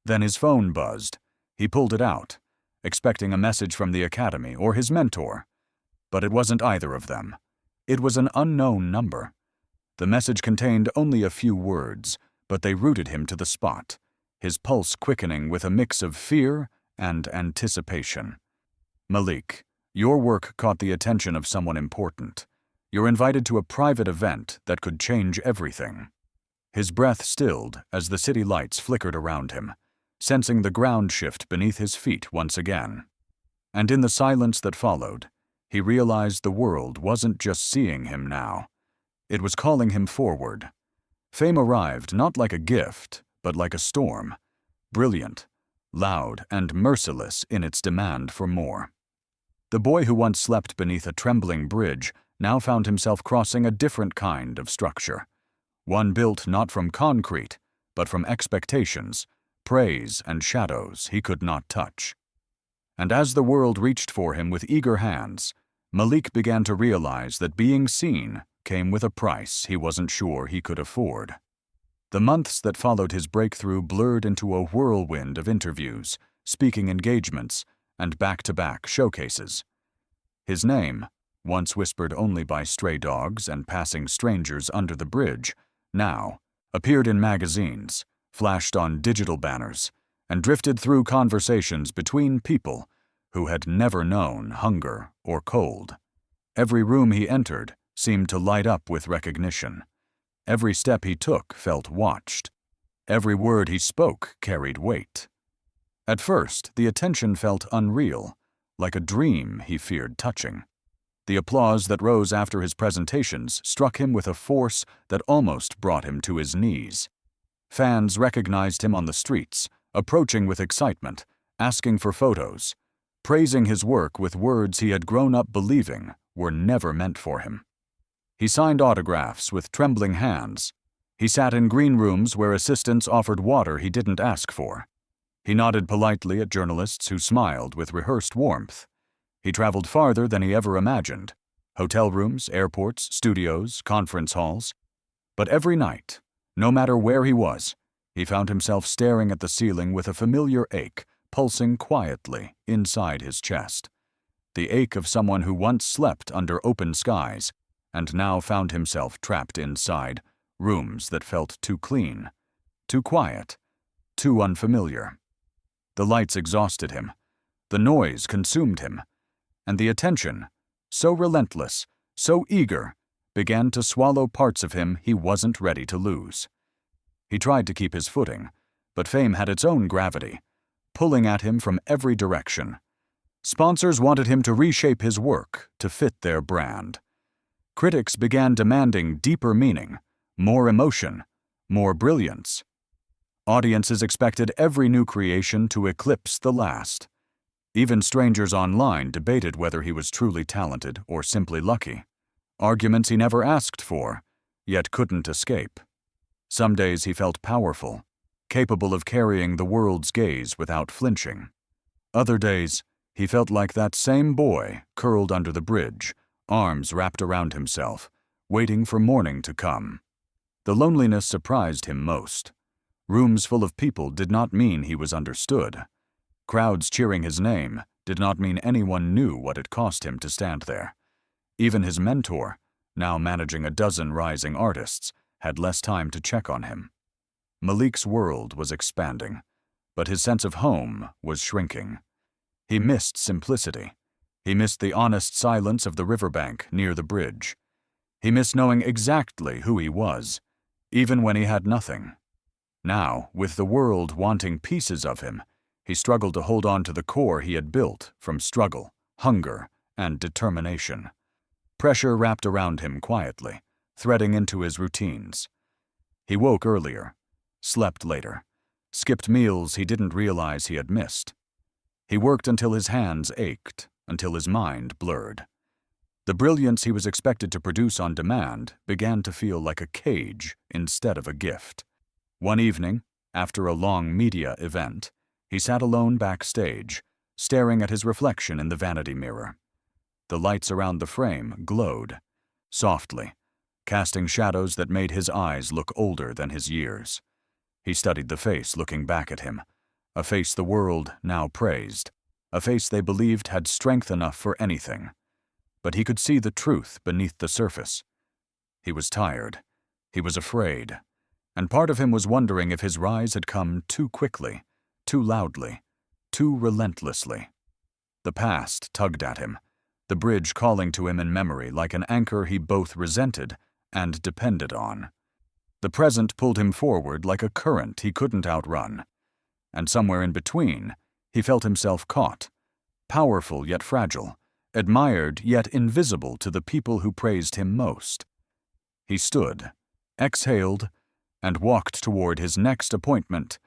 Then his phone buzzed. He pulled it out, expecting a message from the academy or his mentor. But it wasn't either of them. It was an unknown number. The message contained only a few words, but they rooted him to the spot, his pulse quickening with a mix of fear and anticipation. "Malik, your work caught the attention of someone important. You're invited to a private event that could change everything." His breath stilled as the city lights flickered around him, sensing the ground shift beneath his feet once again. And in the silence that followed, he realized the world wasn't just seeing him now. It was calling him forward. Fame arrived not like a gift, but like a storm, brilliant, loud, and merciless in its demand for more. The boy who once slept beneath a trembling bridge now found himself crossing a different kind of structure, one built not from concrete, but from expectations, praise, and shadows he could not touch. And as the world reached for him with eager hands, Malik began to realize that being seen came with a price he wasn't sure he could afford. The months that followed his breakthrough blurred into a whirlwind of interviews, speaking engagements, and back-to-back showcases. His name, once whispered only by stray dogs and passing strangers under the bridge, now appeared in magazines, flashed on digital banners, and drifted through conversations between people who had never known hunger or cold. Every room he entered seemed to light up with recognition. Every step he took felt watched. Every word he spoke carried weight. At first, the attention felt unreal, like a dream he feared touching. The applause that rose after his presentations struck him with a force that almost brought him to his knees. Fans recognized him on the streets, approaching with excitement, asking for photos, praising his work with words he had grown up believing were never meant for him. He signed autographs with trembling hands. He sat in green rooms where assistants offered water he didn't ask for. He nodded politely at journalists who smiled with rehearsed warmth. He traveled farther than he ever imagined. Hotel rooms, airports, studios, conference halls. But every night, no matter where he was, he found himself staring at the ceiling with a familiar ache pulsing quietly inside his chest. The ache of someone who once slept under open skies and now found himself trapped inside rooms that felt too clean, too quiet, too unfamiliar. The lights exhausted him, the noise consumed him, and the attention, so relentless, so eager, began to swallow parts of him he wasn't ready to lose. He tried to keep his footing, but fame had its own gravity, pulling at him from every direction. Sponsors wanted him to reshape his work to fit their brand. Critics began demanding deeper meaning, more emotion, more brilliance. Audiences expected every new creation to eclipse the last. Even strangers online debated whether he was truly talented or simply lucky. Arguments he never asked for, yet couldn't escape. Some days he felt powerful, capable of carrying the world's gaze without flinching. Other days, he felt like that same boy curled under the bridge, arms wrapped around himself, waiting for morning to come. The loneliness surprised him most. Rooms full of people did not mean he was understood. Crowds cheering his name did not mean anyone knew what it cost him to stand there. Even his mentor, now managing a dozen rising artists, had less time to check on him. Malik's world was expanding, but his sense of home was shrinking. He missed simplicity. He missed the honest silence of the riverbank near the bridge. He missed knowing exactly who he was, even when he had nothing. Now, with the world wanting pieces of him, he struggled to hold on to the core he had built from struggle, hunger, and determination. Pressure wrapped around him quietly, threading into his routines. He woke earlier, slept later, skipped meals he didn't realize he had missed. He worked until his hands ached, until his mind blurred. The brilliance he was expected to produce on demand began to feel like a cage instead of a gift. One evening, after a long media event, he sat alone backstage, staring at his reflection in the vanity mirror. The lights around the frame glowed, softly, casting shadows that made his eyes look older than his years. He studied the face looking back at him, a face the world now praised, a face they believed had strength enough for anything. But he could see the truth beneath the surface. He was tired. He was afraid. And part of him was wondering if his rise had come too quickly, too loudly, too relentlessly. The past tugged at him, the bridge calling to him in memory like an anchor he both resented and depended on. The present pulled him forward like a current he couldn't outrun. And somewhere in between, he felt himself caught, powerful yet fragile, admired yet invisible to the people who praised him most. He stood, exhaled, and walked toward his next appointment,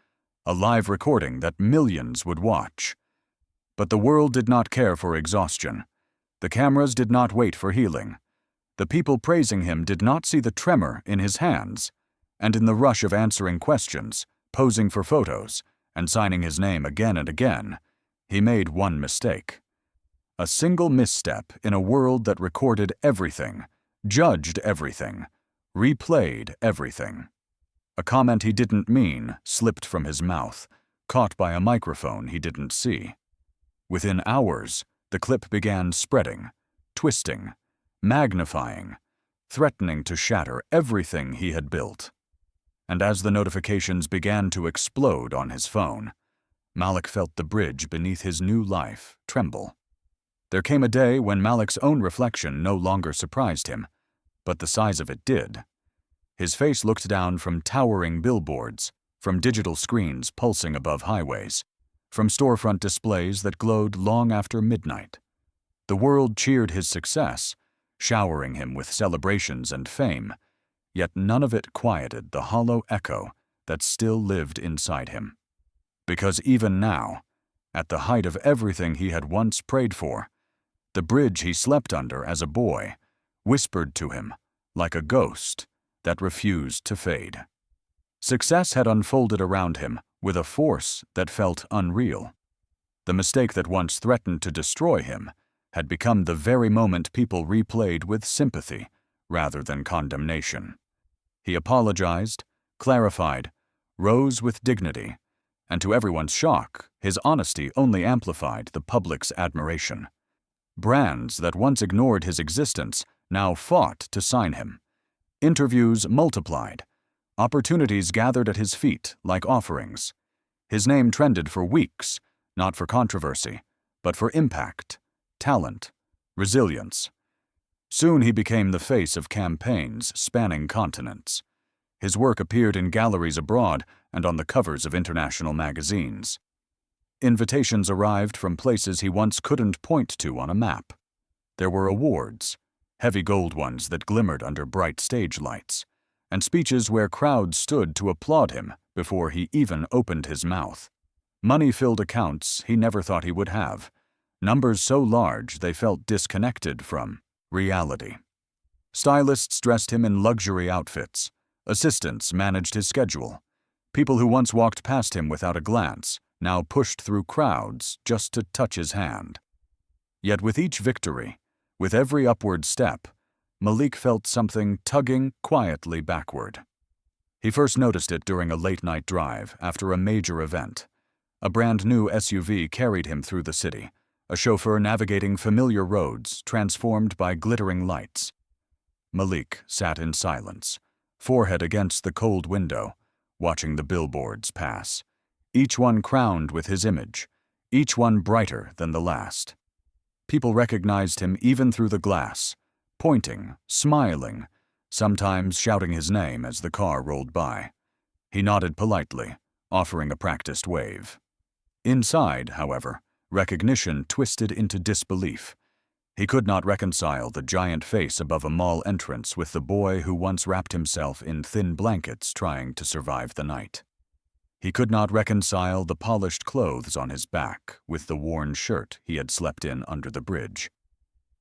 a live recording that millions would watch. But the world did not care for exhaustion. The cameras did not wait for healing. The people praising him did not see the tremor in his hands, and in the rush of answering questions, posing for photos, and signing his name again and again, he made one mistake. A single misstep in a world that recorded everything, judged everything, replayed everything. A comment he didn't mean slipped from his mouth, caught by a microphone he didn't see. Within hours, the clip began spreading, twisting, magnifying, threatening to shatter everything he had built. And as the notifications began to explode on his phone, Malik felt the bridge beneath his new life tremble. There came a day when Malik's own reflection no longer surprised him, but the size of it did. His face looked down from towering billboards, from digital screens pulsing above highways, from storefront displays that glowed long after midnight. The world cheered his success, showering him with celebrations and fame, yet none of it quieted the hollow echo that still lived inside him. Because even now, at the height of everything he had once prayed for, the bridge he slept under as a boy whispered to him, like a ghost, that refused to fade. Success had unfolded around him with a force that felt unreal. The mistake that once threatened to destroy him had become the very moment people replayed with sympathy rather than condemnation. He apologized, clarified, rose with dignity, and to everyone's shock, his honesty only amplified the public's admiration. Brands that once ignored his existence now fought to sign him. Interviews multiplied. Opportunities gathered at his feet like offerings. His name trended for weeks, not for controversy, but for impact, talent, resilience. Soon he became the face of campaigns spanning continents. His work appeared in galleries abroad and on the covers of international magazines. Invitations arrived from places he once couldn't point to on a map. There were awards, heavy gold ones that glimmered under bright stage lights, and speeches where crowds stood to applaud him before he even opened his mouth. Money-filled accounts he never thought he would have, numbers so large they felt disconnected from reality. Stylists dressed him in luxury outfits. Assistants managed his schedule. People who once walked past him without a glance now pushed through crowds just to touch his hand. Yet with each victory, with every upward step, Malik felt something tugging quietly backward. He first noticed it during a late-night drive after a major event. A brand-new SUV carried him through the city, a chauffeur navigating familiar roads transformed by glittering lights. Malik sat in silence, forehead against the cold window, watching the billboards pass, each one crowned with his image, each one brighter than the last. People recognized him even through the glass, pointing, smiling, sometimes shouting his name as the car rolled by. He nodded politely, offering a practiced wave. Inside, however, recognition twisted into disbelief. He could not reconcile the giant face above a mall entrance with the boy who once wrapped himself in thin blankets trying to survive the night. He could not reconcile the polished clothes on his back with the worn shirt he had slept in under the bridge.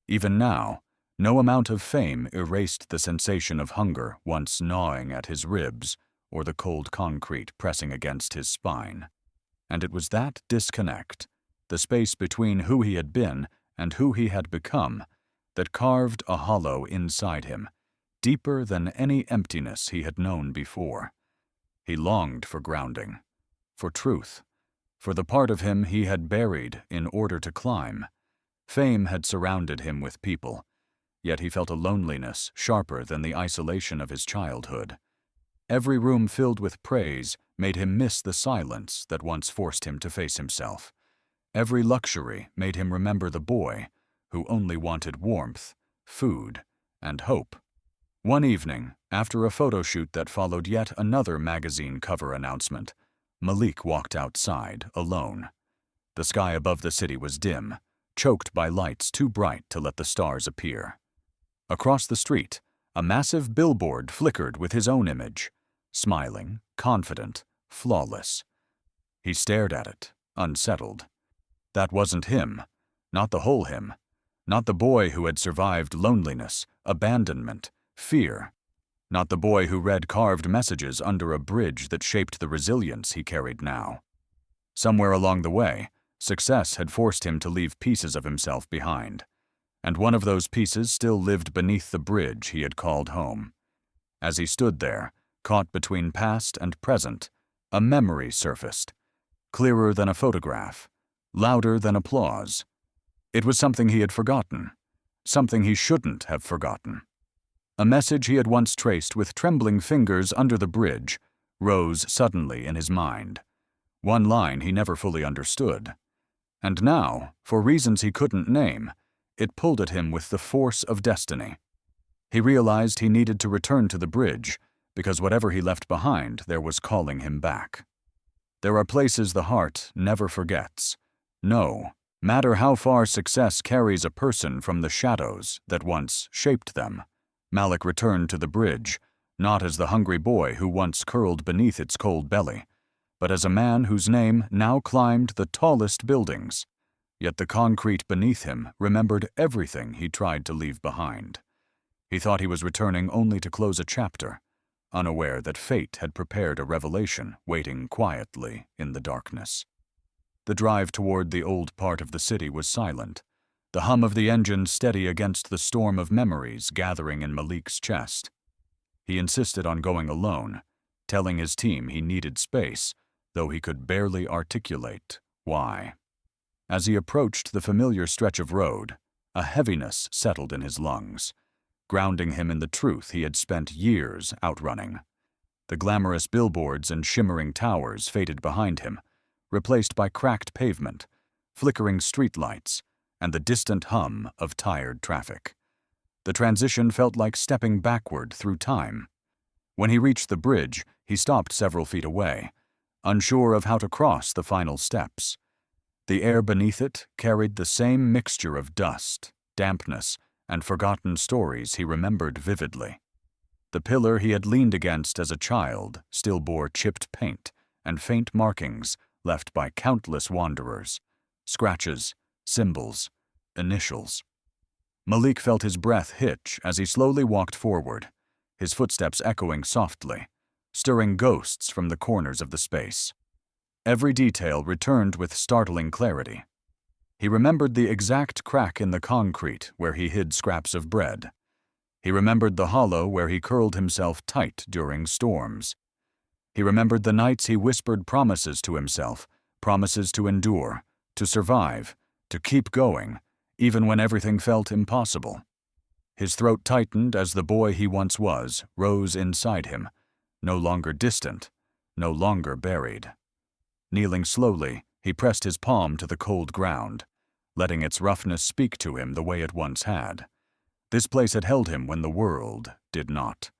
Even now, no amount of fame erased the sensation of hunger once gnawing at his ribs or the cold concrete pressing against his spine. And it was that disconnect, the space between who he had been and who he had become, that carved a hollow inside him, deeper than any emptiness he had known before. He longed for grounding, for truth, for the part of him he had buried in order to climb. Fame had surrounded him with people, yet he felt a loneliness sharper than the isolation of his childhood. Every room filled with praise made him miss the silence that once forced him to face himself. Every luxury made him remember the boy who only wanted warmth, food, and hope. One evening, after a photo shoot that followed yet another magazine cover announcement, Malik walked outside, alone. The sky above the city was dim, choked by lights too bright to let the stars appear. Across the street, a massive billboard flickered with his own image, smiling, confident, flawless. He stared at it, unsettled. That wasn't him, not the whole him, not the boy who had survived loneliness, abandonment, fear, not the boy who read carved messages under a bridge that shaped the resilience he carried now. Somewhere along the way, success had forced him to leave pieces of himself behind, and one of those pieces still lived beneath the bridge he had called home. As he stood there, caught between past and present, a memory surfaced, clearer than a photograph, louder than applause. It was something he had forgotten, something he shouldn't have forgotten. A message he had once traced with trembling fingers under the bridge rose suddenly in his mind. One line he never fully understood. And now, for reasons he couldn't name, it pulled at him with the force of destiny. He realized he needed to return to the bridge, because whatever he left behind there was calling him back. There are places the heart never forgets. No matter how far success carries a person from the shadows that once shaped them. Malik returned to the bridge, not as the hungry boy who once curled beneath its cold belly, but as a man whose name now climbed the tallest buildings. Yet the concrete beneath him remembered everything he tried to leave behind. He thought he was returning only to close a chapter, unaware that fate had prepared a revelation waiting quietly in the darkness. The drive toward the old part of the city was silent, the hum of the engine steady against the storm of memories gathering in Malik's chest. He insisted on going alone, telling his team he needed space, though he could barely articulate why. As he approached the familiar stretch of road, a heaviness settled in his lungs, grounding him in the truth he had spent years outrunning. The glamorous billboards and shimmering towers faded behind him, replaced by cracked pavement, flickering streetlights, and the distant hum of tired traffic. The transition felt like stepping backward through time. When he reached the bridge, he stopped several feet away, unsure of how to cross the final steps. The air beneath it carried the same mixture of dust, dampness, and forgotten stories he remembered vividly. The pillar he had leaned against as a child still bore chipped paint and faint markings left by countless wanderers, scratches, symbols, initials. Malik felt his breath hitch as he slowly walked forward, his footsteps echoing softly, stirring ghosts from the corners of the space. Every detail returned with startling clarity. He remembered the exact crack in the concrete where he hid scraps of bread. He remembered the hollow where he curled himself tight during storms. He remembered the nights he whispered promises to himself, promises to endure, to survive, to keep going, even when everything felt impossible. His throat tightened as the boy he once was rose inside him, no longer distant, no longer buried. Kneeling slowly, he pressed his palm to the cold ground, letting its roughness speak to him the way it once had. This place had held him when the world did not.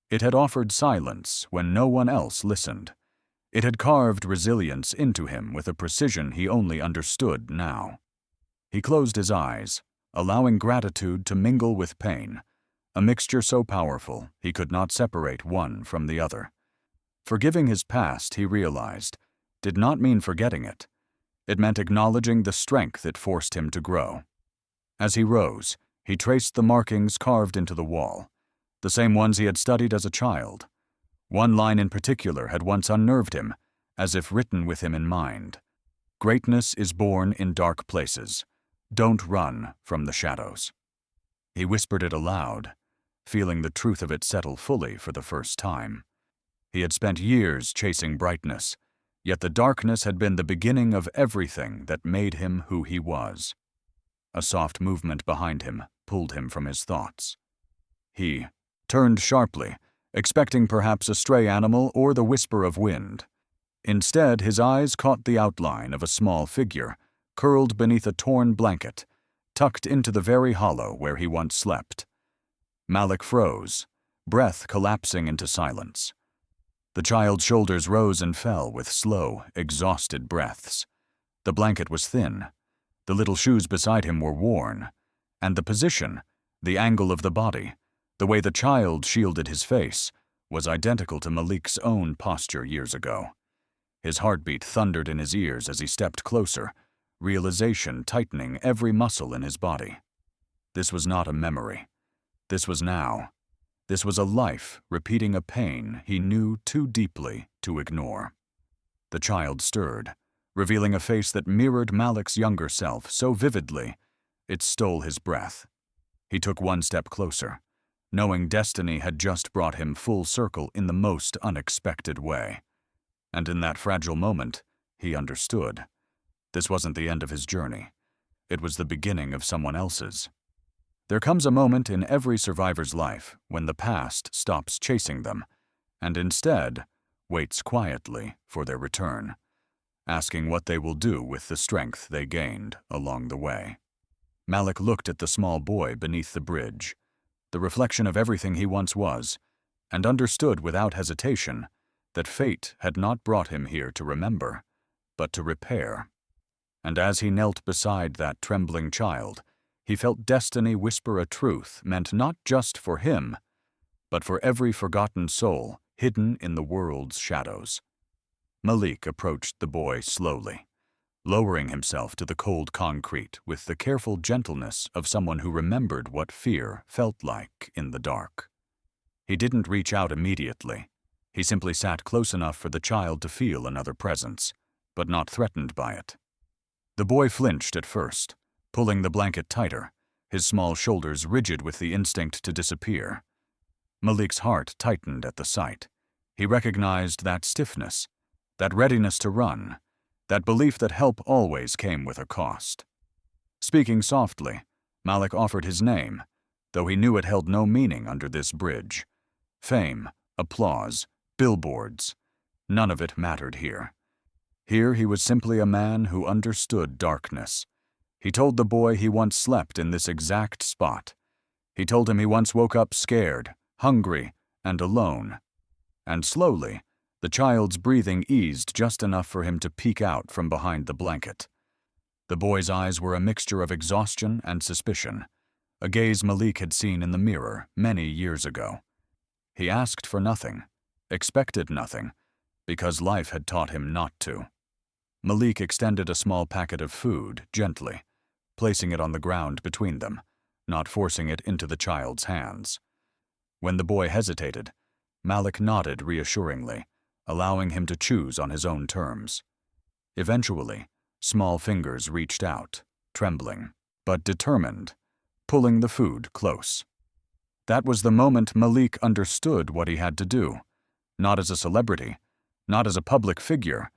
It had offered silence when no one else listened. It had carved resilience into him with a precision he only understood now. He closed his eyes, allowing gratitude to mingle with pain, a mixture so powerful he could not separate one from the other. Forgiving his past, he realized, did not mean forgetting it. It meant acknowledging the strength it forced him to grow. As he rose, he traced the markings carved into the wall, the same ones he had studied as a child. One line in particular had once unnerved him, as if written with him in mind. Greatness is born in dark places. Don't run from the shadows. He whispered it aloud, feeling the truth of it settle fully for the first time. He had spent years chasing brightness, yet the darkness had been the beginning of everything that made him who he was. A soft movement behind him pulled him from his thoughts. He turned sharply, expecting perhaps a stray animal or the whisper of wind. Instead, his eyes caught the outline of a small figure, curled beneath a torn blanket, tucked into the very hollow where he once slept. Malik froze, breath collapsing into silence. The child's shoulders rose and fell with slow, exhausted breaths. The blanket was thin. The little shoes beside him were worn, and the position, the angle of the body, the way the child shielded his face, was identical to Malik's own posture years ago. His heartbeat thundered in his ears as he stepped closer, realization tightening every muscle in his body. This was not a memory. This was now. This was a life repeating a pain he knew too deeply to ignore. The child stirred, revealing a face that mirrored Malik's younger self so vividly, it stole his breath. He took one step closer, knowing destiny had just brought him full circle in the most unexpected way. And in that fragile moment, he understood. This wasn't the end of his journey. It was the beginning of someone else's. There comes a moment in every survivor's life when the past stops chasing them, and instead waits quietly for their return, asking what they will do with the strength they gained along the way. Malik looked at the small boy beneath the bridge, the reflection of everything he once was, and understood without hesitation that fate had not brought him here to remember, but to repair. And as he knelt beside that trembling child, he felt destiny whisper a truth meant not just for him, but for every forgotten soul hidden in the world's shadows. Malik approached the boy slowly, lowering himself to the cold concrete with the careful gentleness of someone who remembered what fear felt like in the dark. He didn't reach out immediately. He simply sat close enough for the child to feel another presence, but not threatened by it. The boy flinched at first, pulling the blanket tighter, his small shoulders rigid with the instinct to disappear. Malik's heart tightened at the sight. He recognized that stiffness, that readiness to run, that belief that help always came with a cost. Speaking softly, Malik offered his name, though he knew it held no meaning under this bridge. Fame, applause, billboards, none of it mattered here. Here he was simply a man who understood darkness. He told the boy he once slept in this exact spot. He told him he once woke up scared, hungry, and alone. And slowly, the child's breathing eased just enough for him to peek out from behind the blanket. The boy's eyes were a mixture of exhaustion and suspicion, a gaze Malik had seen in the mirror many years ago. He asked for nothing, expected nothing, because life had taught him not to. Malik extended a small packet of food gently, placing it on the ground between them, not forcing it into the child's hands. When the boy hesitated, Malik nodded reassuringly, allowing him to choose on his own terms. Eventually, small fingers reached out, trembling, but determined, pulling the food close. That was the moment Malik understood what he had to do, not as a celebrity, not as a public figure,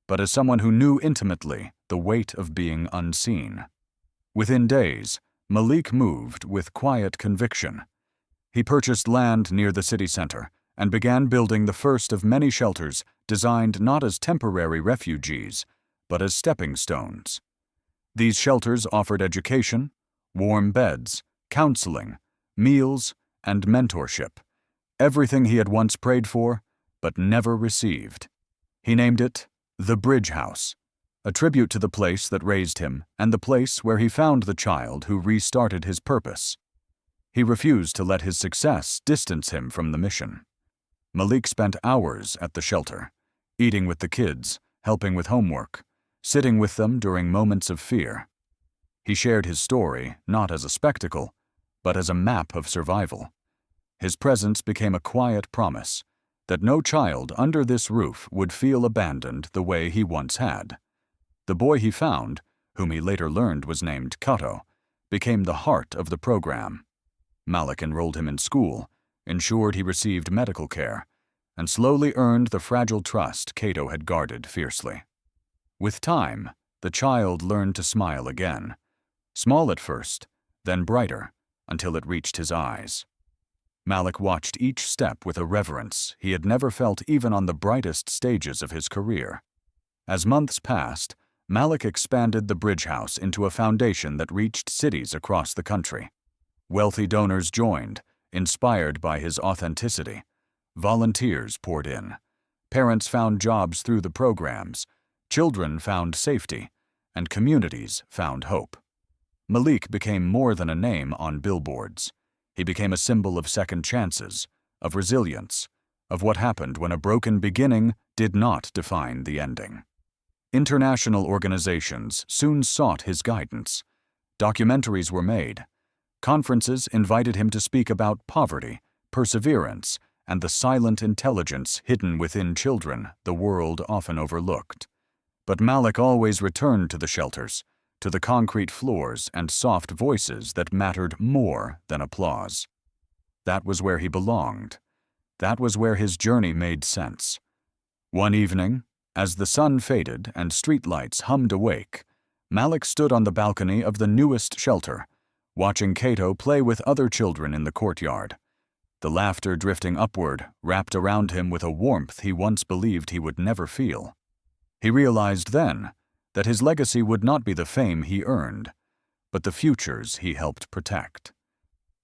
but as someone who knew intimately the weight of being unseen. Within days, Malik moved with quiet conviction. He purchased land near the city center and began building the first of many shelters designed not as temporary refugees, but as stepping stones. These shelters offered education, warm beds, counseling, meals, and mentorship, everything he had once prayed for, but never received. He named it the Bridge House, a tribute to the place that raised him and the place where he found the child who restarted his purpose. He refused to let his success distance him from the mission. Malik spent hours at the shelter, eating with the kids, helping with homework, sitting with them during moments of fear. He shared his story not as a spectacle, but as a map of survival. His presence became a quiet promise that no child under this roof would feel abandoned the way he once had. The boy he found, whom he later learned was named Kato, became the heart of the program. Malik enrolled him in school, ensured he received medical care, and slowly earned the fragile trust Kato had guarded fiercely. With time, the child learned to smile again, small at first, then brighter, until it reached his eyes. Malik watched each step with a reverence he had never felt even on the brightest stages of his career. As months passed, Malik expanded the Bridge House into a foundation that reached cities across the country. Wealthy donors joined, inspired by his authenticity. Volunteers poured in. Parents found jobs through the programs. Children found safety, and communities found hope. Malik became more than a name on billboards. He became a symbol of second chances, of resilience, of what happened when a broken beginning did not define the ending. International organizations soon sought his guidance. Documentaries were made. Conferences invited him to speak about poverty, perseverance, and the silent intelligence hidden within children the world often overlooked. But Malik always returned to the shelters, to the concrete floors and soft voices that mattered more than applause. That was where he belonged. That was where his journey made sense. One evening, as the sun faded and streetlights hummed awake, Malik stood on the balcony of the newest shelter, watching Kato play with other children in the courtyard. The laughter drifting upward wrapped around him with a warmth he once believed he would never feel. He realized then that his legacy would not be the fame he earned, but the futures he helped protect.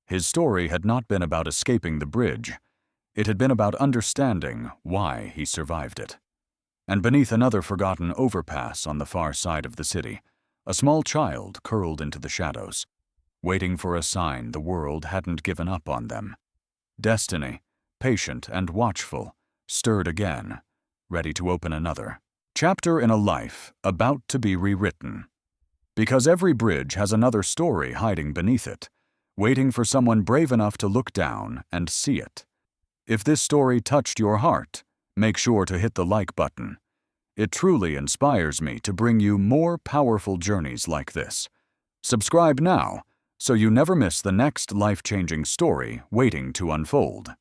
His story had not been about escaping the bridge. It had been about understanding why he survived it. And beneath another forgotten overpass on the far side of the city, a small child curled into the shadows, waiting for a sign the world hadn't given up on them. Destiny, patient and watchful, stirred again, ready to open another chapter in a life about to be rewritten. Because every bridge has another story hiding beneath it, waiting for someone brave enough to look down and see it. If this story touched your heart, make sure to hit the like button. It truly inspires me to bring you more powerful journeys like this. Subscribe now so you never miss the next life-changing story waiting to unfold.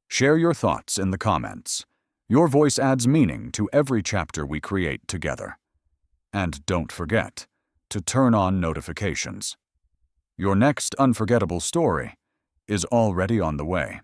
Share your thoughts in the comments. Your voice adds meaning to every chapter we create together. And don't forget to turn on notifications. Your next unforgettable story is already on the way.